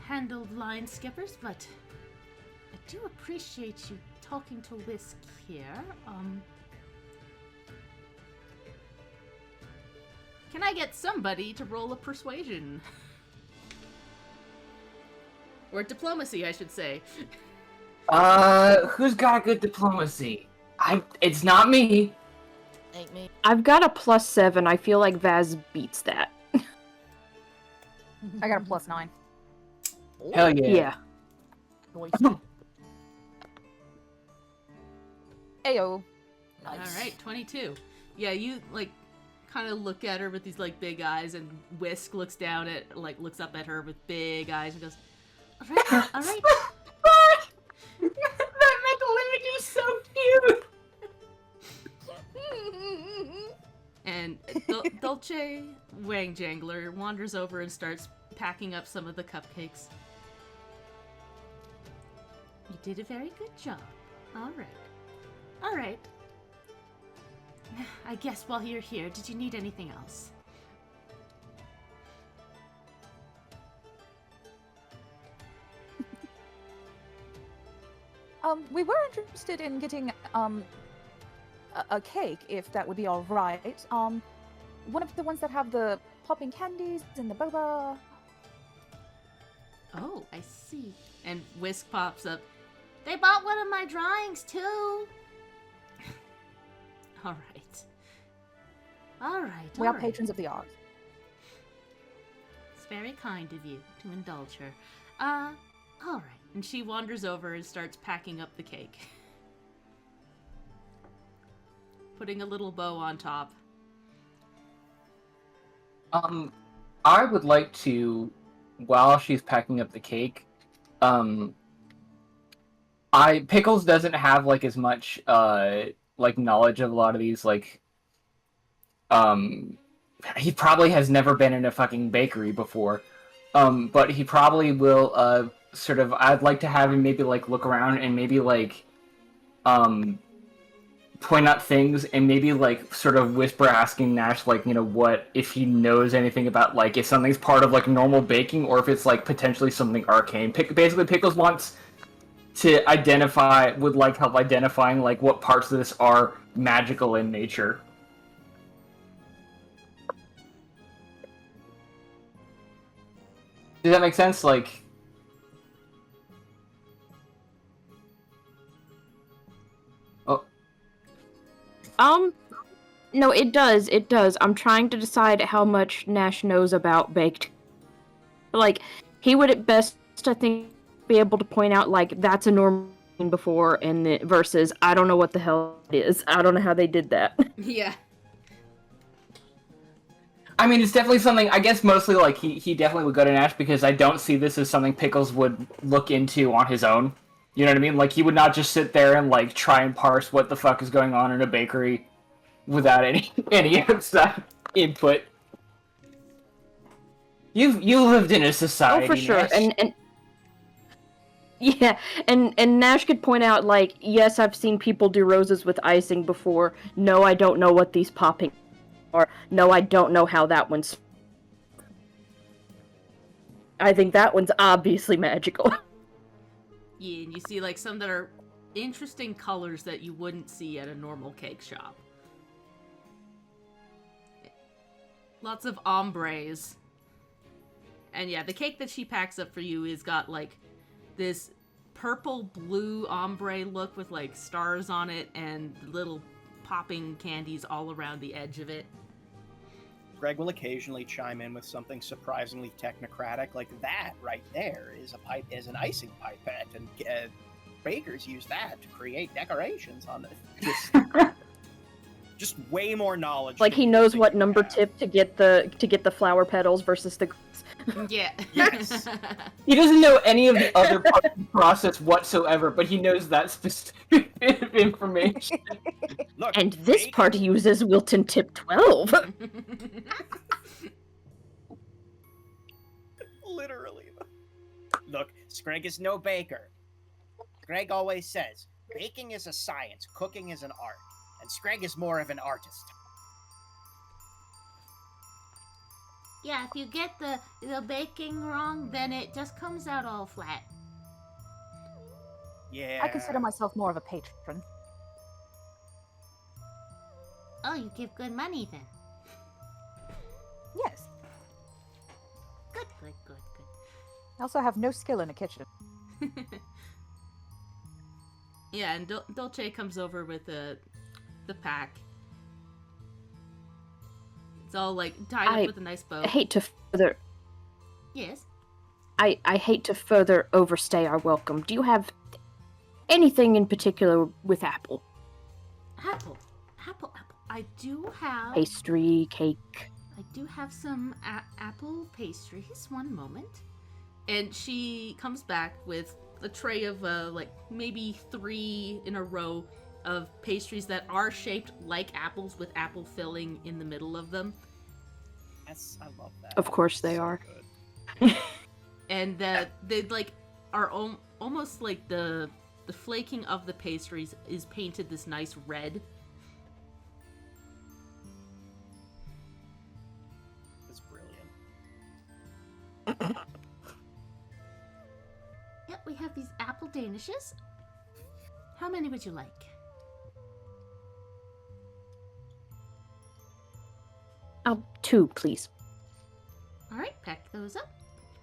handle line skippers, but I do appreciate you talking to Whisk here. Can I get somebody to roll a persuasion? Or diplomacy, I should say. Who's got good diplomacy? It's not me. Ain't me. I've got a +7. I feel like Vaz beats that. I got a +9. Hell yeah. Yeah. Nice. Ayo. Nice. Alright, 22. Yeah, you, like, kind of look at her with these like big eyes, and Whisk looks down at looks up at her with big eyes and goes, "All right, all right." That mental image is so cute. And Dolce Wang Jangler wanders over and starts packing up some of the cupcakes. You did a very good job. All right. All right. I guess while you're here, did you need anything else? We were interested in getting a cake, if that would be all right. One of the ones that have the popping candies and the boba. Oh, I see. And Whisk pops up. They bought one of my drawings too. All right. All right. We all are right. patrons of the arts. It's very kind of you to indulge her. All right. And she wanders over and starts packing up the cake. Putting a little bow on top. I would like to, while she's packing up the cake, Pickles doesn't have like as much knowledge of a lot of these he probably has never been in a fucking bakery before. But he probably will I'd like to have him maybe look around and maybe point out things and maybe whisper asking Nash what if he knows anything about if something's part of normal baking or if it's potentially something arcane. Basically Pickles wants to would like help identifying what parts of this are magical in nature. Does that make sense? No, it does. I'm trying to decide how much Nash knows about baked. He would at best, I think, be able to point out, that's a normal thing before, and versus, I don't know what the hell it is. I don't know how they did that. Yeah. I mean, it's definitely something, I guess mostly, he definitely would go to Nash because I don't see this as something Pickles would look into on his own. You know what I mean? He would not just sit there and, try and parse what the fuck is going on in a bakery without any outside input. You lived in a society, Oh, for sure. Nash. And yeah, and Nash could point out, yes, I've seen people do roses with icing before. No, I don't know what these popping are. No, I don't know how that one's... I think that one's obviously magical. Yeah, and you see some that are interesting colors that you wouldn't see at a normal cake shop. Lots of ombres. And yeah, the cake that she packs up for you is got this purple-blue ombre look with stars on it and little popping candies all around the edge of it. Greg will occasionally chime in with something surprisingly technocratic, like that right there is an icing pipette, and bakers use that to create decorations on it. Just way more knowledge. He knows what number tip to get the flower petals versus the... Yeah. Yes. He doesn't know any of the other parts of the process whatsoever, but he knows that specific bit of information. Look, And this part uses Wilton tip 12. Literally. Look, Screg is no baker. Greg always says, baking is a science, cooking is an art, and Screg is more of an artist. Yeah, if you get the baking wrong, then it just comes out all flat. Yeah. I consider myself more of a patron. Oh, you give good money then. Yes. Good. I also have no skill in a kitchen. Yeah, and Dolce comes over with the pack. It's all tied up with a nice bow. I hate to further... Yes. I hate to further overstay our welcome. Do you have anything in particular with apple? Apple. I do have Pastry, cake. I do have some apple pastries. One moment. And she comes back with a tray of like maybe 3 in a row of pastries that are shaped like apples with apple filling in the middle of them. Yes, I love that. Of course they So are. good. And they like are almost like the flaking of the pastries is painted this nice red. It's brilliant. Yep, we have these apple danishes. How many would you like? Oh, 2, please. All right, pack those up.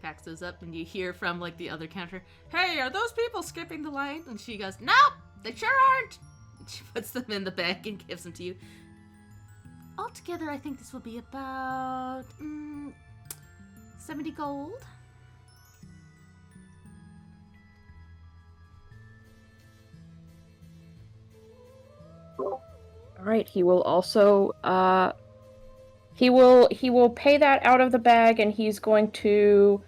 Packs those up, and you hear from like the other counter, "Hey, are those people skipping the line?" And she goes, "Nope, they sure aren't." And she puts them in the bag and gives them to you. Altogether, I think this will be about 70 gold. All right. He will also he will pay that out of the bag, and he's going to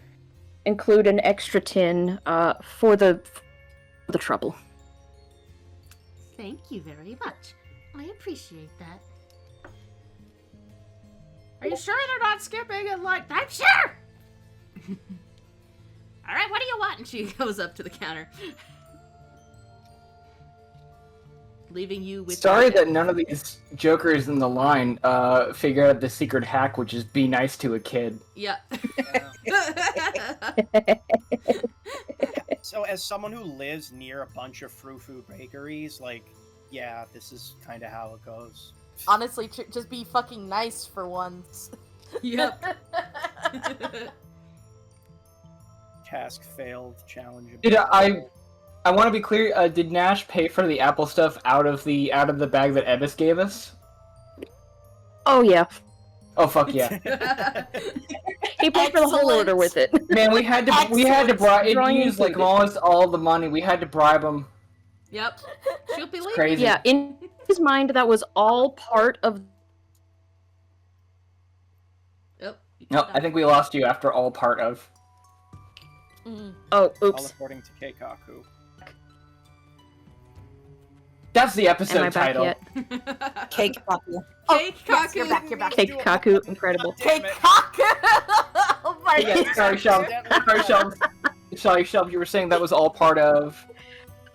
include an extra tin for the trouble. Thank you very much. I appreciate that. Are you sure they're not skipping in line? I'm sure! All right, what do you want? And she goes up to the counter, leaving you with. Sorry that none of these jokers in the line figure out the secret hack, which is be nice to a kid. Yeah. So, as someone who lives near a bunch of frou-frou bakeries, like, yeah, this is kind of how it goes. Honestly, just be fucking nice for once. Yep. Task failed. Challenge. Did I want to be clear. Did Nash pay for the apple stuff out of the bag that Evis gave us? Oh yeah, Oh fuck yeah! he paid for the whole order with it. Man, we had to bribe. It Drawing used like included. almost all the money. We had to bribe him. Yep. She'll be leaving. Crazy. Yeah, in his mind, that was all part of. Yep. No, I think we lost you after all part of. Oh, All oops. according to Keikaku. That's the Am episode I back title. yet? Cake Kaku. Cake yes, Kaku. you're back, you're back. Cake Kaku, incredible. Damn Cake it. cock! Oh my Yeah, god. sorry, Shelb. You were saying that was all part of.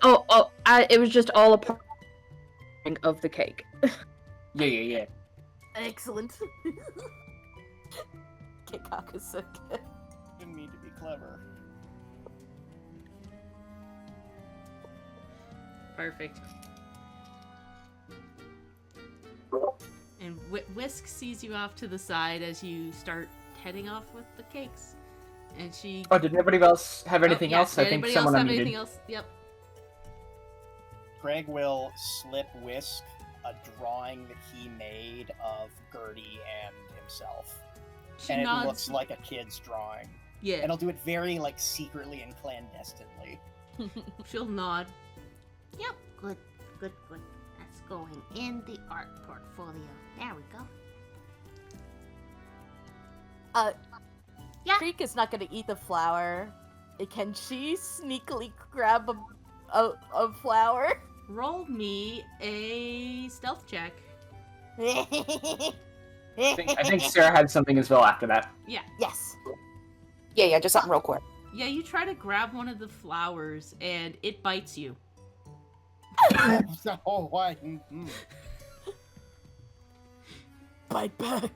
It was just all a part of the cake. Yeah. Excellent. Cake cock is so good. Didn't mean to be clever. Perfect. And Whisk sees you off to the side as you start heading off with the cakes. And she... Oh, did anybody else have anything yeah, else? did I think anybody someone else have unmuted. anything else? Yep. Greg will slip Whisk a drawing that he made of Gertie and himself. She And nods. it looks like a kid's drawing. Yeah. And he'll do it very, like, secretly and clandestinely. She'll nod. Yep, good. That's going in the art portfolio. There we go. Yeah. Creek is not gonna eat the flower. Can she sneakily grab a flower? Roll me a stealth check. I think Sarah had something as well after that. Yes. Yeah, just something real quick. Yeah, you try to grab one of the flowers, and it bites you. Oh, why? Mm-hmm. Bite back.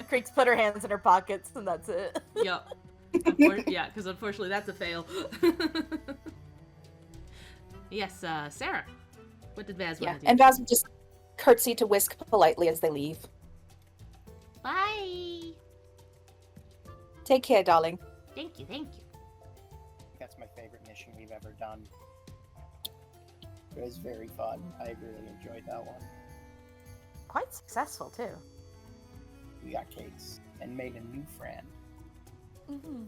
Creek's put her hands in her pockets, and that's it. Yep. Yeah, because unfortunately that's a fail. Yes, Sarah. What did Vaz Yeah, want to do? and Vaz will just curtsy to Whisk politely as they leave. Bye. Take care, darling. Thank you. That's my favorite mission we've ever done. It was very fun. I really enjoyed that one. Quite successful, too. We got cakes and made a new friend. Mm-hmm.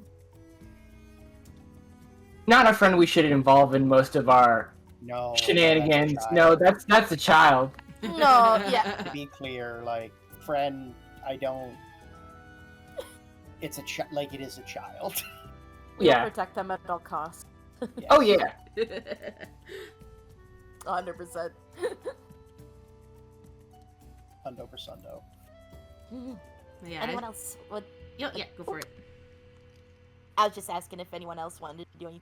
Not a friend we should involve in most of our No. shenanigans. that's a No, child. that's a child. No, yeah. To be clear, like, friend, I don't. It's like it is a child. We'll Yeah. protect them at all costs. Yes. Oh yeah. 100%. Hundo for Sundo. Yeah. Anyone else would... Yeah, go for it. I was just asking if anyone else wanted to do anything.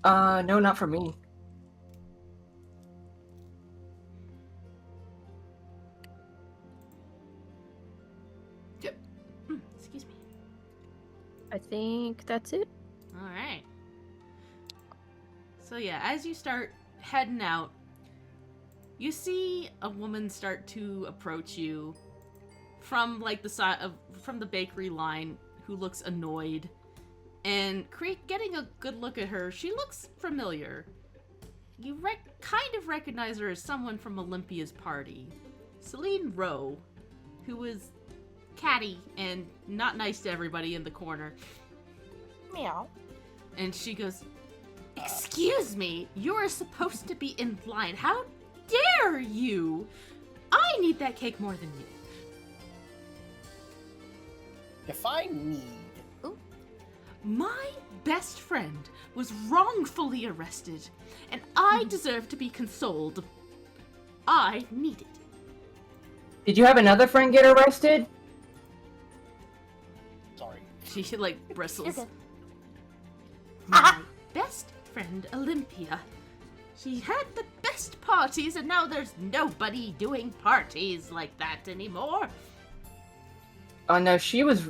No, not for me. Excuse me. I think that's it. All right. So yeah, as you start heading out, you see a woman start to approach you from like the side of from the bakery line, who looks annoyed. And Creek, getting a good look at her, she looks familiar. You kind of recognize her as someone from Olympia's party. Celine Rowe, who was catty and not nice to everybody in the corner. Meow. And she goes, "Excuse me, you're supposed to be in line. How dare you? I need that cake more than you." Define need. My best friend was wrongfully arrested, and I deserve to be consoled. I need it. Did you have another friend get arrested? Sorry. She like bristles. You're good. My best friend Olympia. She had the best parties, and now there's nobody doing parties like that anymore. Oh no, she was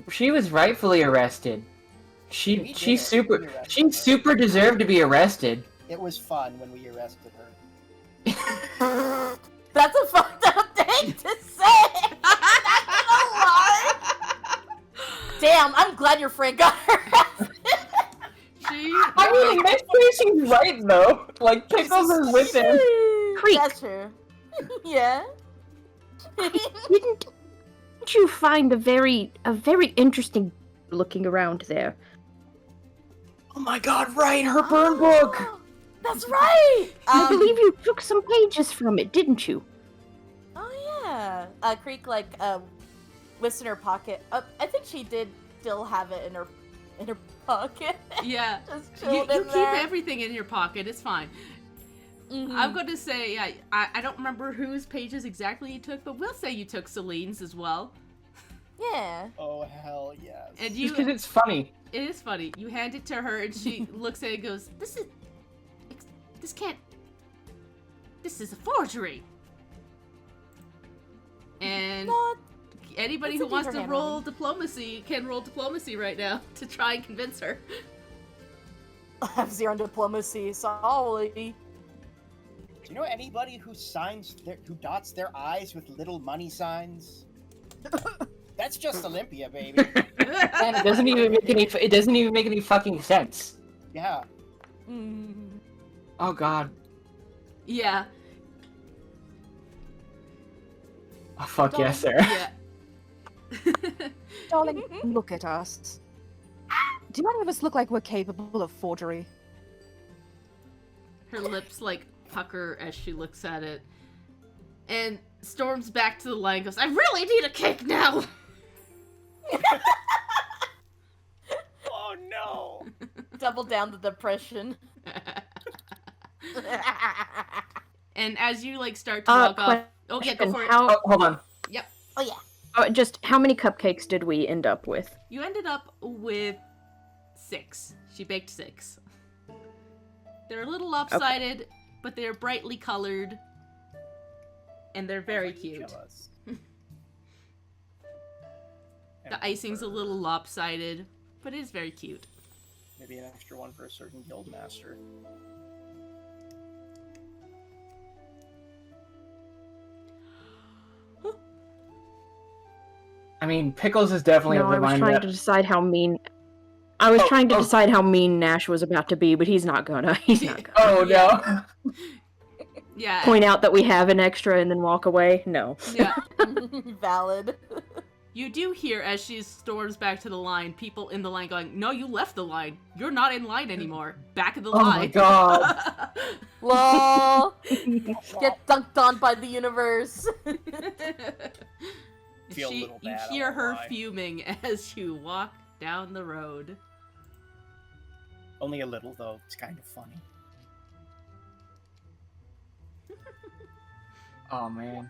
rightfully arrested. We She did it. We arrested her. super deserved to be arrested. It was fun when we arrested her. That's a fucked up thing to say! Not gonna lie! Damn, I'm glad your friend got arrested. I mean, maybe she's right though. Like Pickles is with him. Creek. That's true. Yeah. Didn't you find a very interesting looking around there? Oh my god, right, her burn book! That's right! I believe you took some pages from it, didn't you? Oh yeah. Creek whips in her pocket. I think she did still have it in her pocket. Yeah. Just You chilled in keep there. everything in your pocket. It's fine. Mhm. I'm going to say, yeah, I don't remember whose pages exactly you took, but we'll say you took Celine's as well. Yeah. Oh hell yes. And Just because it's funny. it is funny. You hand it to her, and she looks at it and goes, this is a forgery. And Not. anybody It's who indeed wants her to handwriting. roll diplomacy can roll diplomacy right now to try and convince her. I have 0 diplomacy, sorry. Do you know anybody who who dots their eyes with little money signs? That's just Olympia, baby. And it doesn't even make any fucking sense. Yeah. Mm. Oh god. Yeah. Oh fuck yes, Sarah. Yeah. Darling, look at us. Do any of us look like we're capable of forgery? Her lips like pucker as she looks at it, and storms back to the line and goes, I really need a cake now! Oh no. Double down the depression. And as you like start to walk off, oh yeah, go for it. Oh, hold on. Oh yeah. Just how many cupcakes did we end up with? You ended up with 6. She baked 6. They're a little lopsided, but they're brightly colored, and they're very Like each cute. of us. The icing's a little lopsided, but it is very cute. Maybe an extra one for a certain guild master. I mean, Pickles is definitely No, a I was reminder trying that... to decide how mean. I was trying to oh. decide how mean Nash was about to be, but he's not gonna. He's not gonna. Oh no. Yeah. Point out that we have an extra and then walk away. No. Yeah. Valid. You do hear, as she storms back to the line, people in the line going, "No, you left the line. You're not in line anymore. Back of the line." Oh my god. Lol. Get dunked on by the universe. Feel a little You bad, I hear won't her lie. fuming as you walk down the road. Only a little, though. It's kind of funny. Oh man.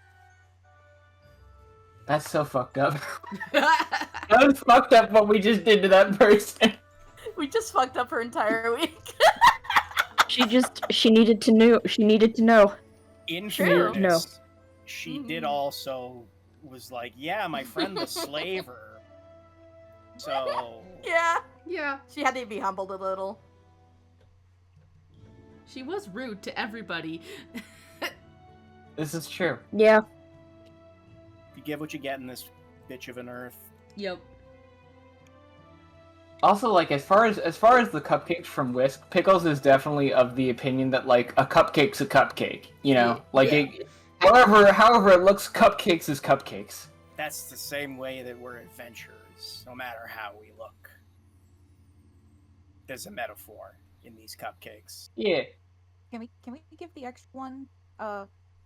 That's so fucked up. That was fucked up what we just did to that person. We just fucked up her entire week. She needed to know. She needed to know. In True. fairness, she did also was like, yeah, my friend the slaver. So Yeah. Yeah. She had to be humbled a little. She was rude to everybody. This is true. Yeah. you get what you get in this bitch of an earth. Yep. Also, like, as far as the cupcakes from Whisk, Pickles is definitely of the opinion that, like, a cupcake's a cupcake. You know, like, however it looks, cupcakes is cupcakes. That's the same way that we're adventurers, no matter how we look. There's a metaphor in these cupcakes. Yeah. Can we give the extra one?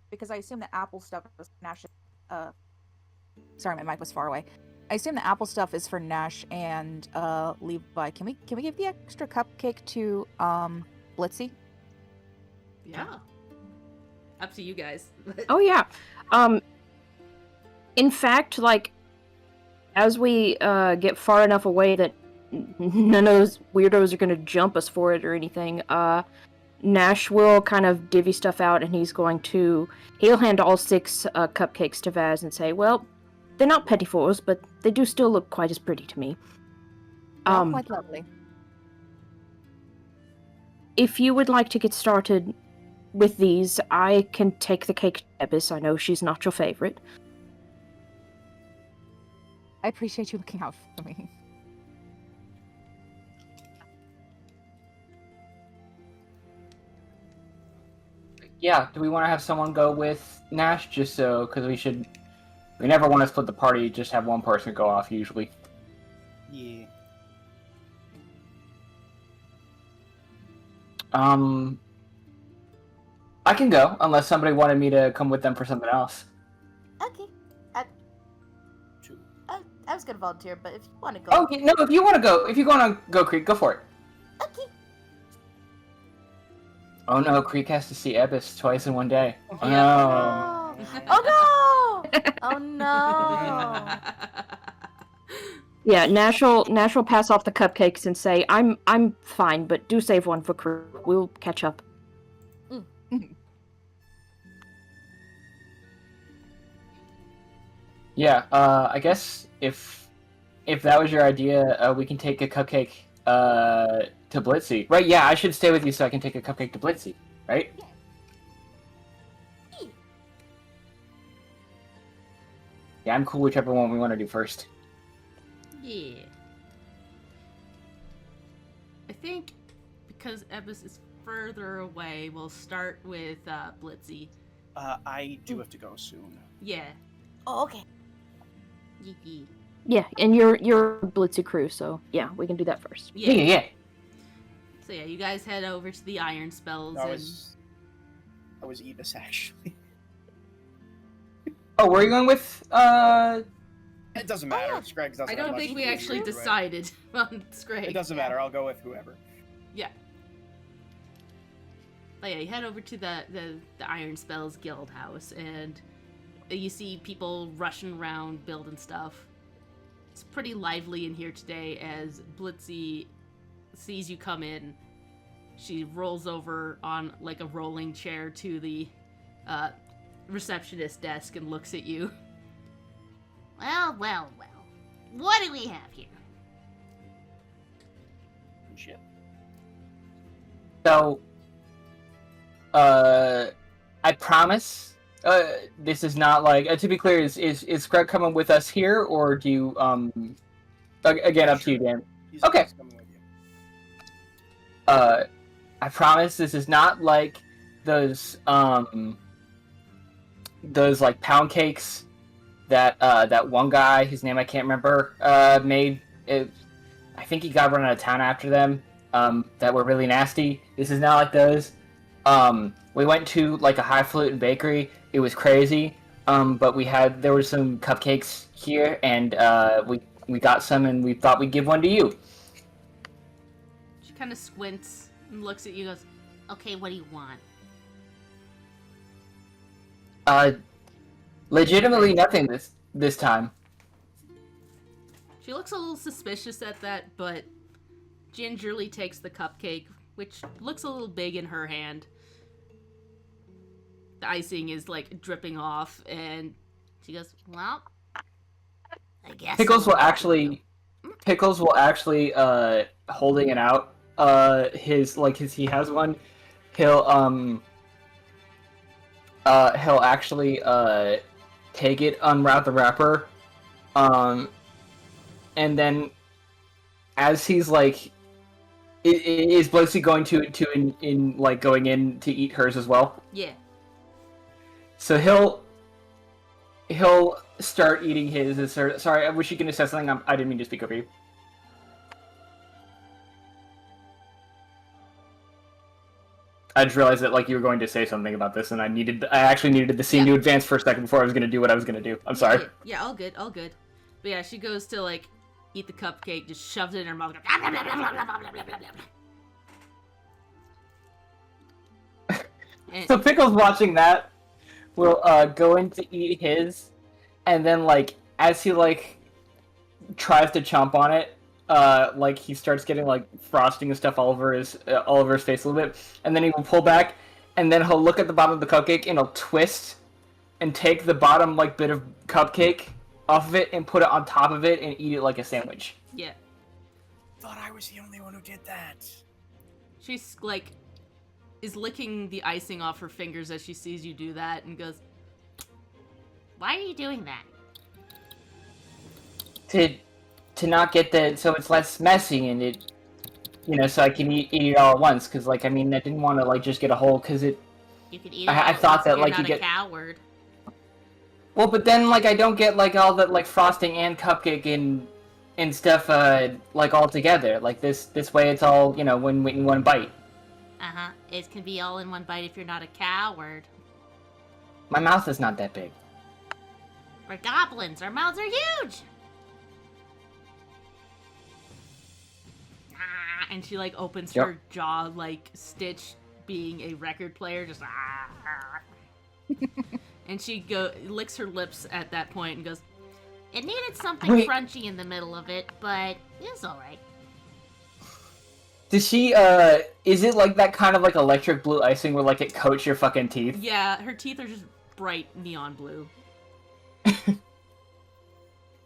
Because I assume the apple stuff is Nash. Sorry, my mic was far away. I assume the apple stuff is for Nash and Levi. Can we give the extra cupcake to Blitzy? Yeah. Up to you guys. Oh yeah. In fact, like, as we get far enough away that none of those weirdos are gonna jump us for it or anything, Nash will kind of divvy stuff out, and he'll hand all 6 cupcakes to Vaz and say, well, they're not petit fours, but they do still look quite as pretty to me. Quite lovely. If you would like to get started with these, I can take the cake to Ebis. I know she's not your favorite. I appreciate you looking out for me. Yeah, do we want to have someone go with Nash, just so, because we never want to split the party, just have one person go off, usually. Yeah. I can go, unless somebody wanted me to come with them for something else. Okay. I was gonna volunteer, but if you want to go. Oh, no, if you want to go, Creek, go for it. Okay. Oh no, Creek has to see Ebis twice in one day. Oh Yeah. no. Oh no! Oh no! Yeah, Nash will pass off the cupcakes and say, I'm fine, but do save one for crew. We'll catch up. Yeah, I guess if that was your idea, we can take a cupcake to Blitzy. Right, yeah, I should stay with you so I can take a cupcake to Blitzy, right? Yeah, I'm cool whichever one we want to do first. Yeah. I think because Ebis is further away, we'll start with Blitzy. I do have to go soon. Yeah. Oh, okay. Yee. Yeah, and you're Blitzy crew, so yeah, we can do that first. Yeah. So yeah, you guys head over to the Iron Spells I and was Ebis, actually. Oh, where are you going with? It doesn't matter. yeah. Scraggs doesn't I have don't much think to we do actually either way. decided on Scrag. It doesn't matter. I'll go with whoever. But yeah, you head over to the Iron Spells Guild house, and you see people rushing around building stuff. It's pretty lively in here today as Blitzy sees you come in. She rolls over on like a rolling chair to the receptionist desk and looks at you. Well. What do we have here? Shit. So, I promise, this is not like, to be clear, is Greg coming with us here, or do you, again, up to you, Dan. He's Okay. coming with you. I promise this is not like those like pound cakes that one guy, his name I can't remember, made it. I think he got run out of town after them. That were really nasty. This is not like those. We went to like a highfalutin bakery. It was crazy. But there were some cupcakes here, and we got some, and we thought we'd give one to you. She kind of squints and looks at you and goes, Okay, what do you want? Legitimately nothing this time. she looks a little suspicious at that, but gingerly takes the cupcake, which looks a little big in her hand. The icing is like dripping off, and She goes, well, I guess. Pickles will actually holding it out. He has one. He'll actually take it, unwrap the wrapper, and then as he's like, is basically going going in to eat hers as well. yeah. So he'll start eating his. Sorry, was she going to say something? I didn't mean to speak over you. I just realized that you were going to say something about this, and I actually needed the scene to advance for a second before I was going to do what I was going to do. I'm sorry. Yeah, all good. But yeah, she goes to eat the cupcake, just shoves it in her mouth. And So Pickle's watching that. Will go in to eat his, and then as he tries to chomp on it, he starts getting frosting and stuff all over his face a little bit, and then he will pull back, and then he'll look at the bottom of the cupcake and he'll twist and take the bottom bit of cupcake off of it and put it on top of it and eat it like a sandwich. yeah, Thought I was the only one who did that. she's is licking the icing off her fingers as she sees you do that, and goes, Why are you doing that? To not get so it's less messy and it, so I can eat it all at once, because I didn't want to just get a whole, because it. You could eat it. I thought that you're you not get a coward. Well, but then I don't get all that frosting and cupcake and stuff all together. This way it's all in one bite. Uh-huh. It can be all in one bite if you're not a coward. My mouth is not that big. We're goblins. Our mouths are huge. and she opens Yep. her jaw Stitch being a record player, just and she licks her lips at that point and goes, It needed something Wait. crunchy in the middle of it, but it's alright. Does she, is it that kind of electric blue icing where it coats your fucking teeth? yeah, her teeth are just bright neon blue.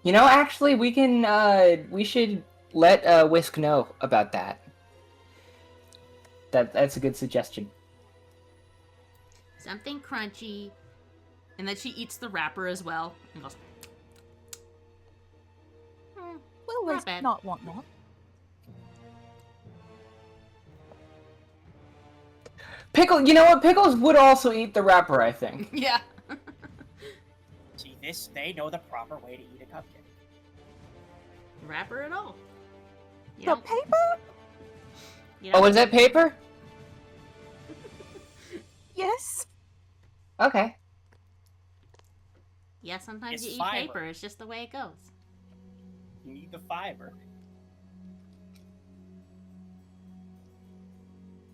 Actually, we should let, Whisk know about that. That's a good suggestion. Something crunchy. And then she eats the wrapper as well and goes, Will Not Whisk bad. not want more? Pickle, you know what? Pickles would also eat the wrapper, I think. yeah. See, they know the proper way to eat a cupcake. Wrapper at all. You The don't- paper? you Oh, don't- is that paper? Yes. Okay. Yeah, sometimes It's you eat fiber. paper. It's just the way it goes. You need the fiber.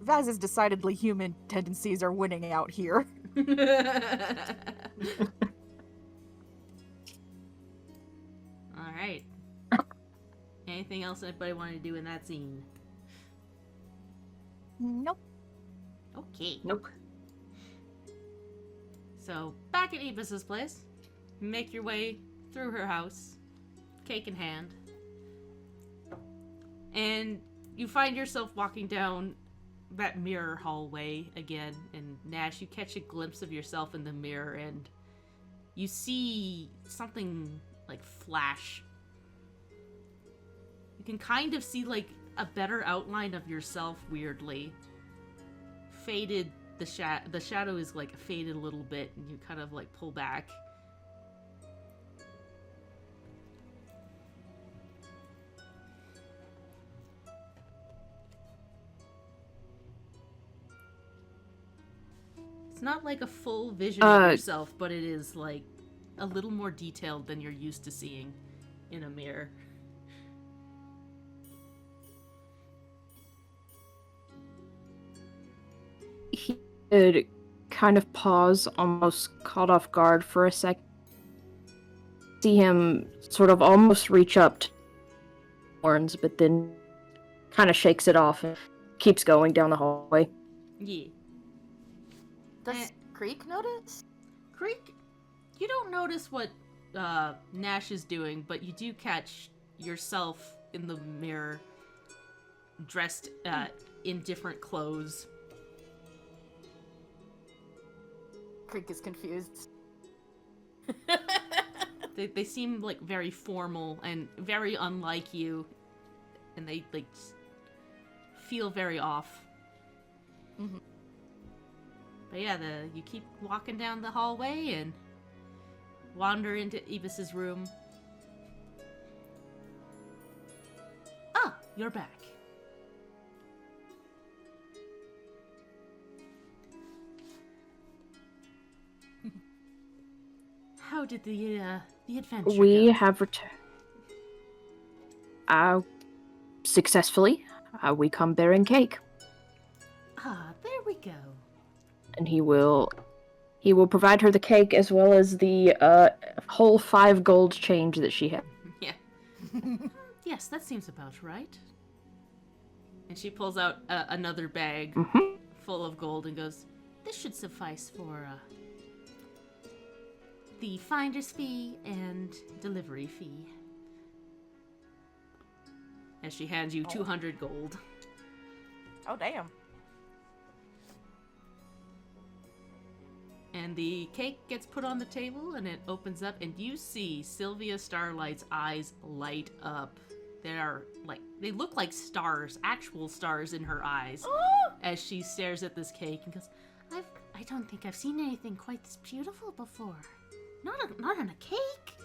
Vaz's decidedly human tendencies are winning out here. Alright. Anything else anybody wanted to do in that scene? Nope. Okay. Nope. So, back at Ebus's place, make your way through her house, cake in hand, and you find yourself walking down that mirror hallway again, and Nash, you catch a glimpse of yourself in the mirror, and you see something flash. You can kind of see a better outline of yourself weirdly. Faded, the shadow is faded a little bit, and you kind of pull back. It's not like a full vision of yourself, but it is like a little more detailed than you're used to seeing in a mirror. He would kind of pause, almost caught off guard for a sec. See him sort of almost reach up to horns, but then kind of shakes it off and keeps going down the hallway. Yeah. Does Creek notice? Creek, you don't notice what Nash is doing, but you do catch yourself in the mirror, dressed in different clothes. Creek is confused. They seem like very formal and very unlike you, and they like feel very off. Mm-hmm. But yeah, you keep walking down the hallway and wander into Ibis's room. Ah, you're back. How did the adventure We go? have returned. Successfully. We come bearing cake. Ah, there we go. And he will provide her the cake as well as the whole 5 gold change that she had. Yeah. Yes, that seems about right. And she pulls out another bag full of gold and goes, "This should suffice for the finder's fee and delivery fee." As she hands you 200 gold. Oh, damn. And the cake gets put on the table and it opens up and you see Sylvia Starlight's eyes light up. They look like stars, actual stars in her eyes as she stares at this cake and goes, I don't think I've seen anything quite this beautiful before. Not on a cake.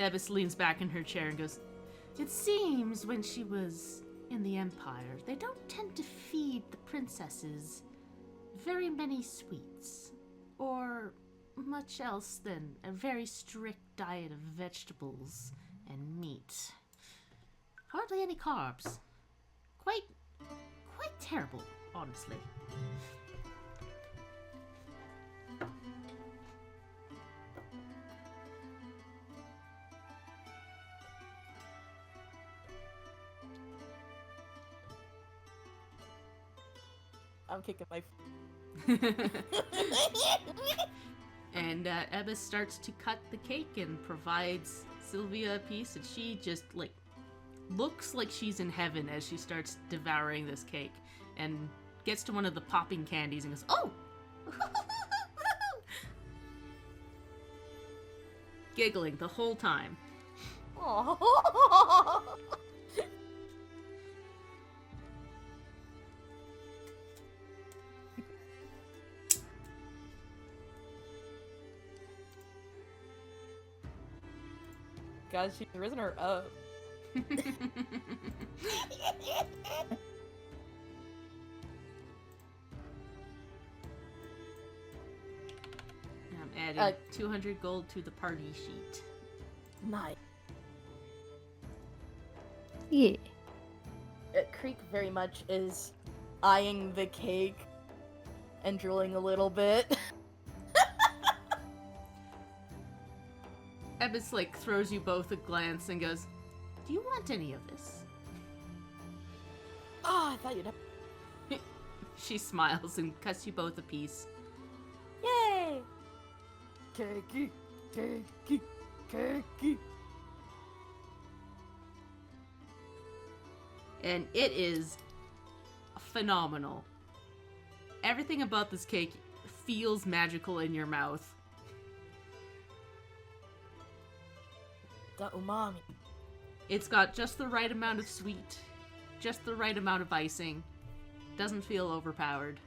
Ebis leans back in her chair and goes, "It seems when she was in the Empire, they don't tend to feed the princesses very many sweets, or much else than a very strict diet of vegetables and meat. Hardly any carbs. Quite terrible, honestly." I'm kicking my... And Ebis starts to cut the cake and provides Sylvia a piece, and she just, looks like she's in heaven as she starts devouring this cake, and gets to one of the popping candies and goes, "Oh!" Giggling the whole time. Oh. God, she's risen her up. I'm adding 200 gold to the party sheet. Nice. Yeah. Creek very much is eyeing the cake and drooling a little bit. Ebis throws you both a glance and goes, "Do you want any of this?" Oh, I thought you'd have... She smiles and cuts you both a piece. Yay! Cakey, cakey, cakey. And it is phenomenal. Everything about this cake feels magical in your mouth. The umami. It's got just the right amount of sweet, just the right amount of icing. Doesn't feel overpowered.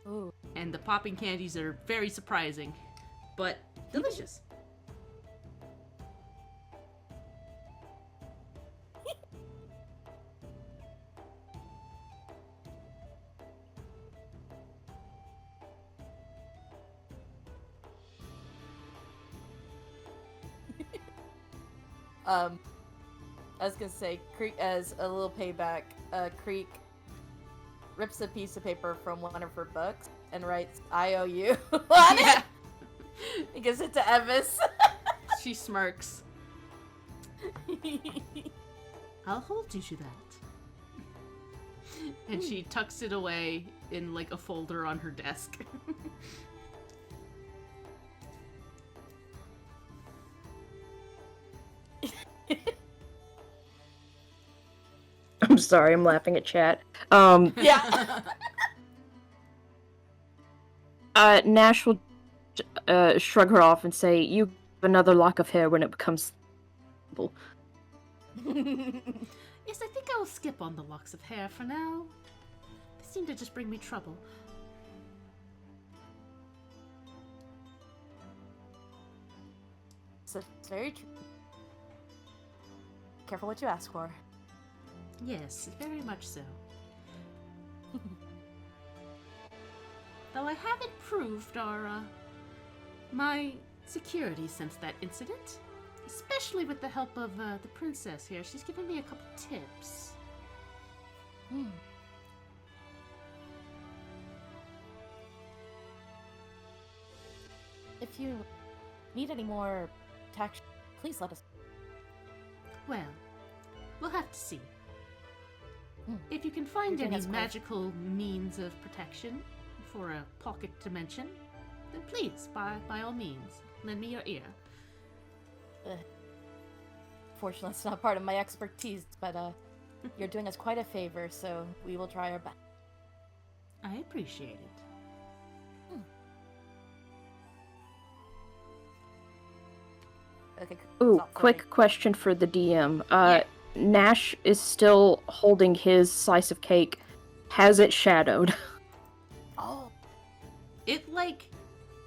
Ooh. And the popping candies are very surprising, but delicious. I was gonna say, Creek, as a little payback, Creek rips a piece of paper from one of her books and writes IOU on it. He gives it to Evis. She smirks. I'll hold you to that. And she tucks it away in like a folder on her desk. I'm sorry, I'm laughing at chat. Yeah. Nash will shrug her off and say, "You have another lock of hair when it becomes." Yes, I think I will skip on the locks of hair for now. They seem to just bring me trouble. So it's very true. Careful what you ask for. Yes, very much so. Though I have improved my security since that incident. Especially with the help of the princess here. She's given me a couple tips. If you need any more protection, please let us. Well, we'll have to see. If you can find You're doing any us great. magical means of protection for a pocket dimension, then please, by all means, lend me your ear. Fortunately, it's not part of my expertise, but you're doing us quite a favor, so we will try our best. I appreciate it. Okay. Ooh, stop quick flirting. question for the DM. Yeah. Nash is still holding his slice of cake. Has it shadowed? Oh, It, like,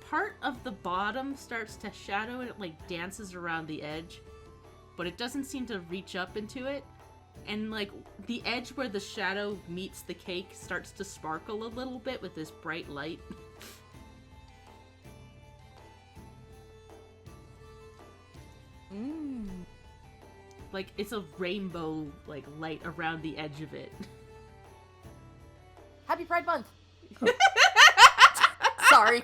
part of the bottom starts to shadow and it, like, dances around the edge. But it doesn't seem to reach up into it. And, like, the edge where the shadow meets the cake starts to sparkle a little bit with this bright light. Like, it's a rainbow, like, light around the edge of it. Happy Pride Month! Sorry.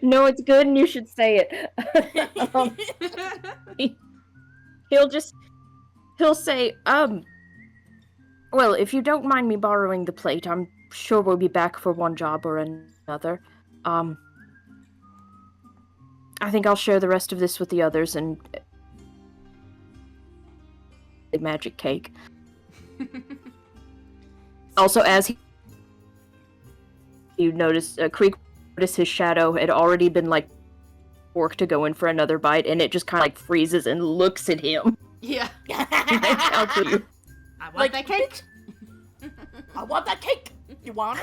No, it's good and you should say it. He'll say, well, if you don't mind me borrowing the plate, I'm sure we'll be back for one job or another. I think I'll share the rest of this with the others and the magic cake. Also, as you notice, Creek noticed his shadow had already been like forked to go in for another bite, and it just kind of like freezes and looks at him. Yeah. How could you? I want Like, that cake! I want that cake! You want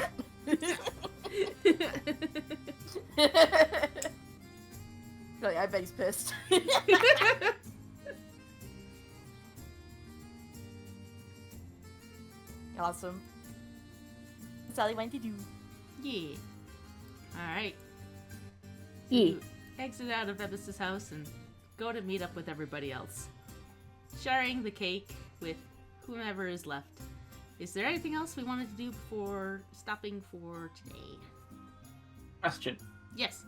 it? No, I bet he's pissed. Awesome. That's all he wanted to do. Yeah. Alright. Yeah. You exit out of Evis's house and go to meet up with everybody else. Sharing the cake with whomever is left. Is there anything else we wanted to do before stopping for today? Question. Yes.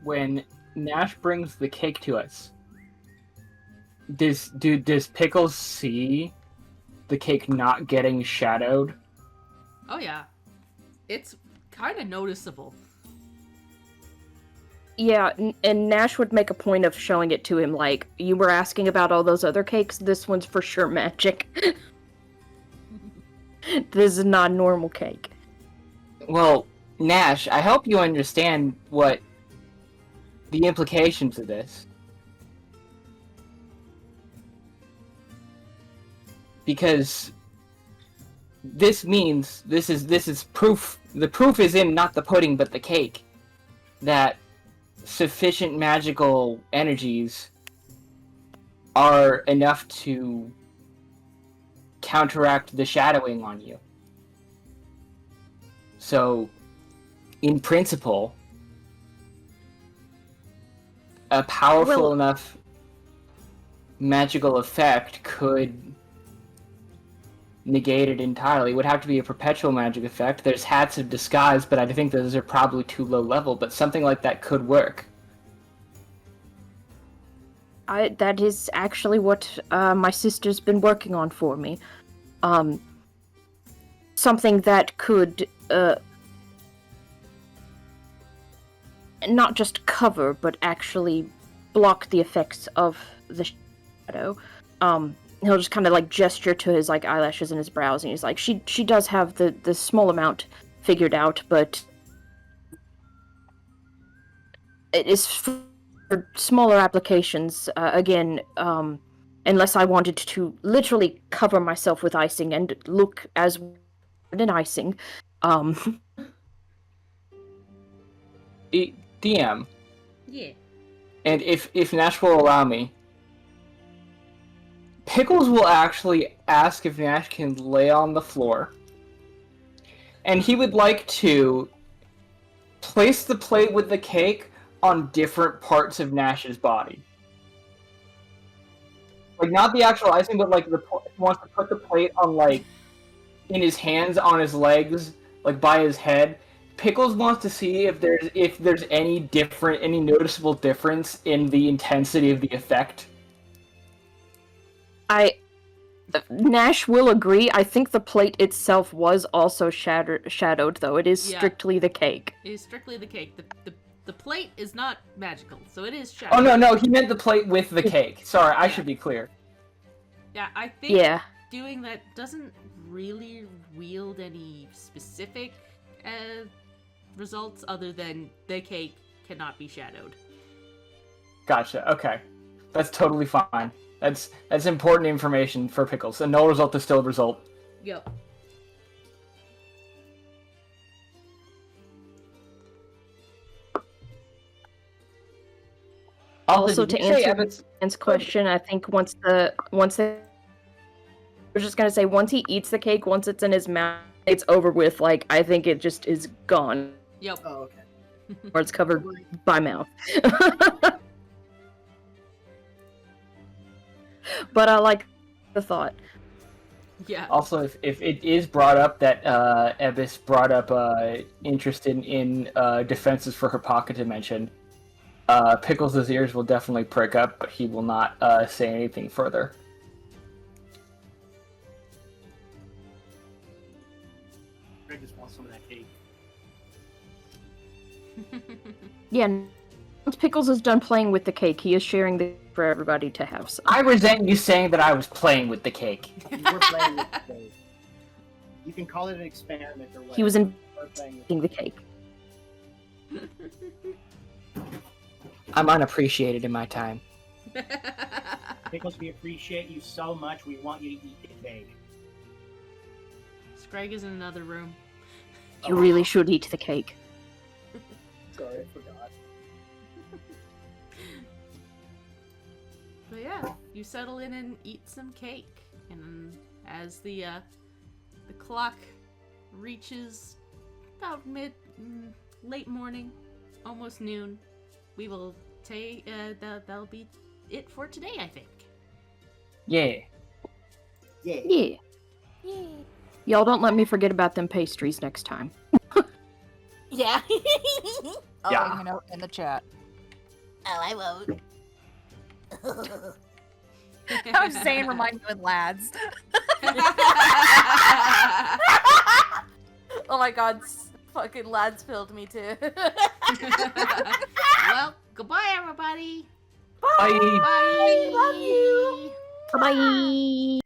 When Nash brings the cake to us, does Pickles see the cake not getting shadowed? Oh yeah. It's kind of noticeable. Yeah, and Nash would make a point of showing it to him, like, you were asking about all those other cakes, this one's for sure magic. This is not a normal cake. Well, Nash, I hope you understand what the implications of this. Because this means this is proof. The proof is in not the pudding but the cake that sufficient magical energies are enough to counteract the shadowing on you. So, in principle, a powerful Well- enough magical effect could negate it entirely. It would have to be a perpetual magic effect. There's hats of disguise, but I think those are probably too low level, but something like that could work. That is actually what my sister's been working on for me. Something that could not just cover, but actually block the effects of the shadow. He'll just kind of like gesture to his like eyelashes and his brows, and he's like, she does have the small amount figured out, but it is for smaller applications. Again, unless I wanted to literally cover myself with icing and look as an icing. DM, Yeah. and if Nash will allow me, Pickles will actually ask if Nash can lay on the floor, and he would like to place the plate with the cake on different parts of Nash's body. Like, not the actual icing, but like he wants to put the plate on, like, in his hands, on his legs, like by his head. Pickles wants to see if there's any noticeable difference in the intensity of the effect. Nash will agree. I think the plate itself was also shadowed, though. It is Yeah. strictly the cake. It is strictly the cake. The plate is not magical, so it is shadowed. Oh no, he meant the plate with the cake. Sorry, I should be clear. Yeah, I think Yeah. doing that doesn't really wield any specific results other than the cake cannot be shadowed. Gotcha. Okay, that's totally fine. That's important information for Pickles. A null result is still a result. Yep. Also, did to you say answer Evan's- Ian's question, I think once they, I was just gonna say, once he eats the cake, once it's in his mouth, it's over with. Like, I think it just is gone, Yep. Oh, okay. or it's covered by mouth. But I like the thought. Yeah. Also, if it is brought up that Ebis brought up interest in defenses for her pocket dimension, Pickles' ears will definitely prick up, but he will not say anything further. I just want some of that cake. Yeah. Once Pickles is done playing with the cake, he is sharing the for everybody to have some. I resent you saying that I was playing with the cake. You were playing with the cake. You can call it an experiment or whatever. He was You were playing with eating the cake. I'm unappreciated in my time. Pickles, we appreciate you so much. We want you to eat the cake. Scrag is in another room. You really should eat the cake. Sorry, I forgot. But yeah, you settle in and eat some cake, and as the clock reaches about late morning, almost noon, we will take that'll be it for today, I think. Yeah. Yeah. Yeah. Y'all don't let me forget about them pastries next time. Yeah. I'll Yeah. let you know in the chat. Oh, I won't. I was saying, remind me with lads. Oh my god, fucking lads filled me too. Well, goodbye, everybody. Bye. Bye. Love you. Bye.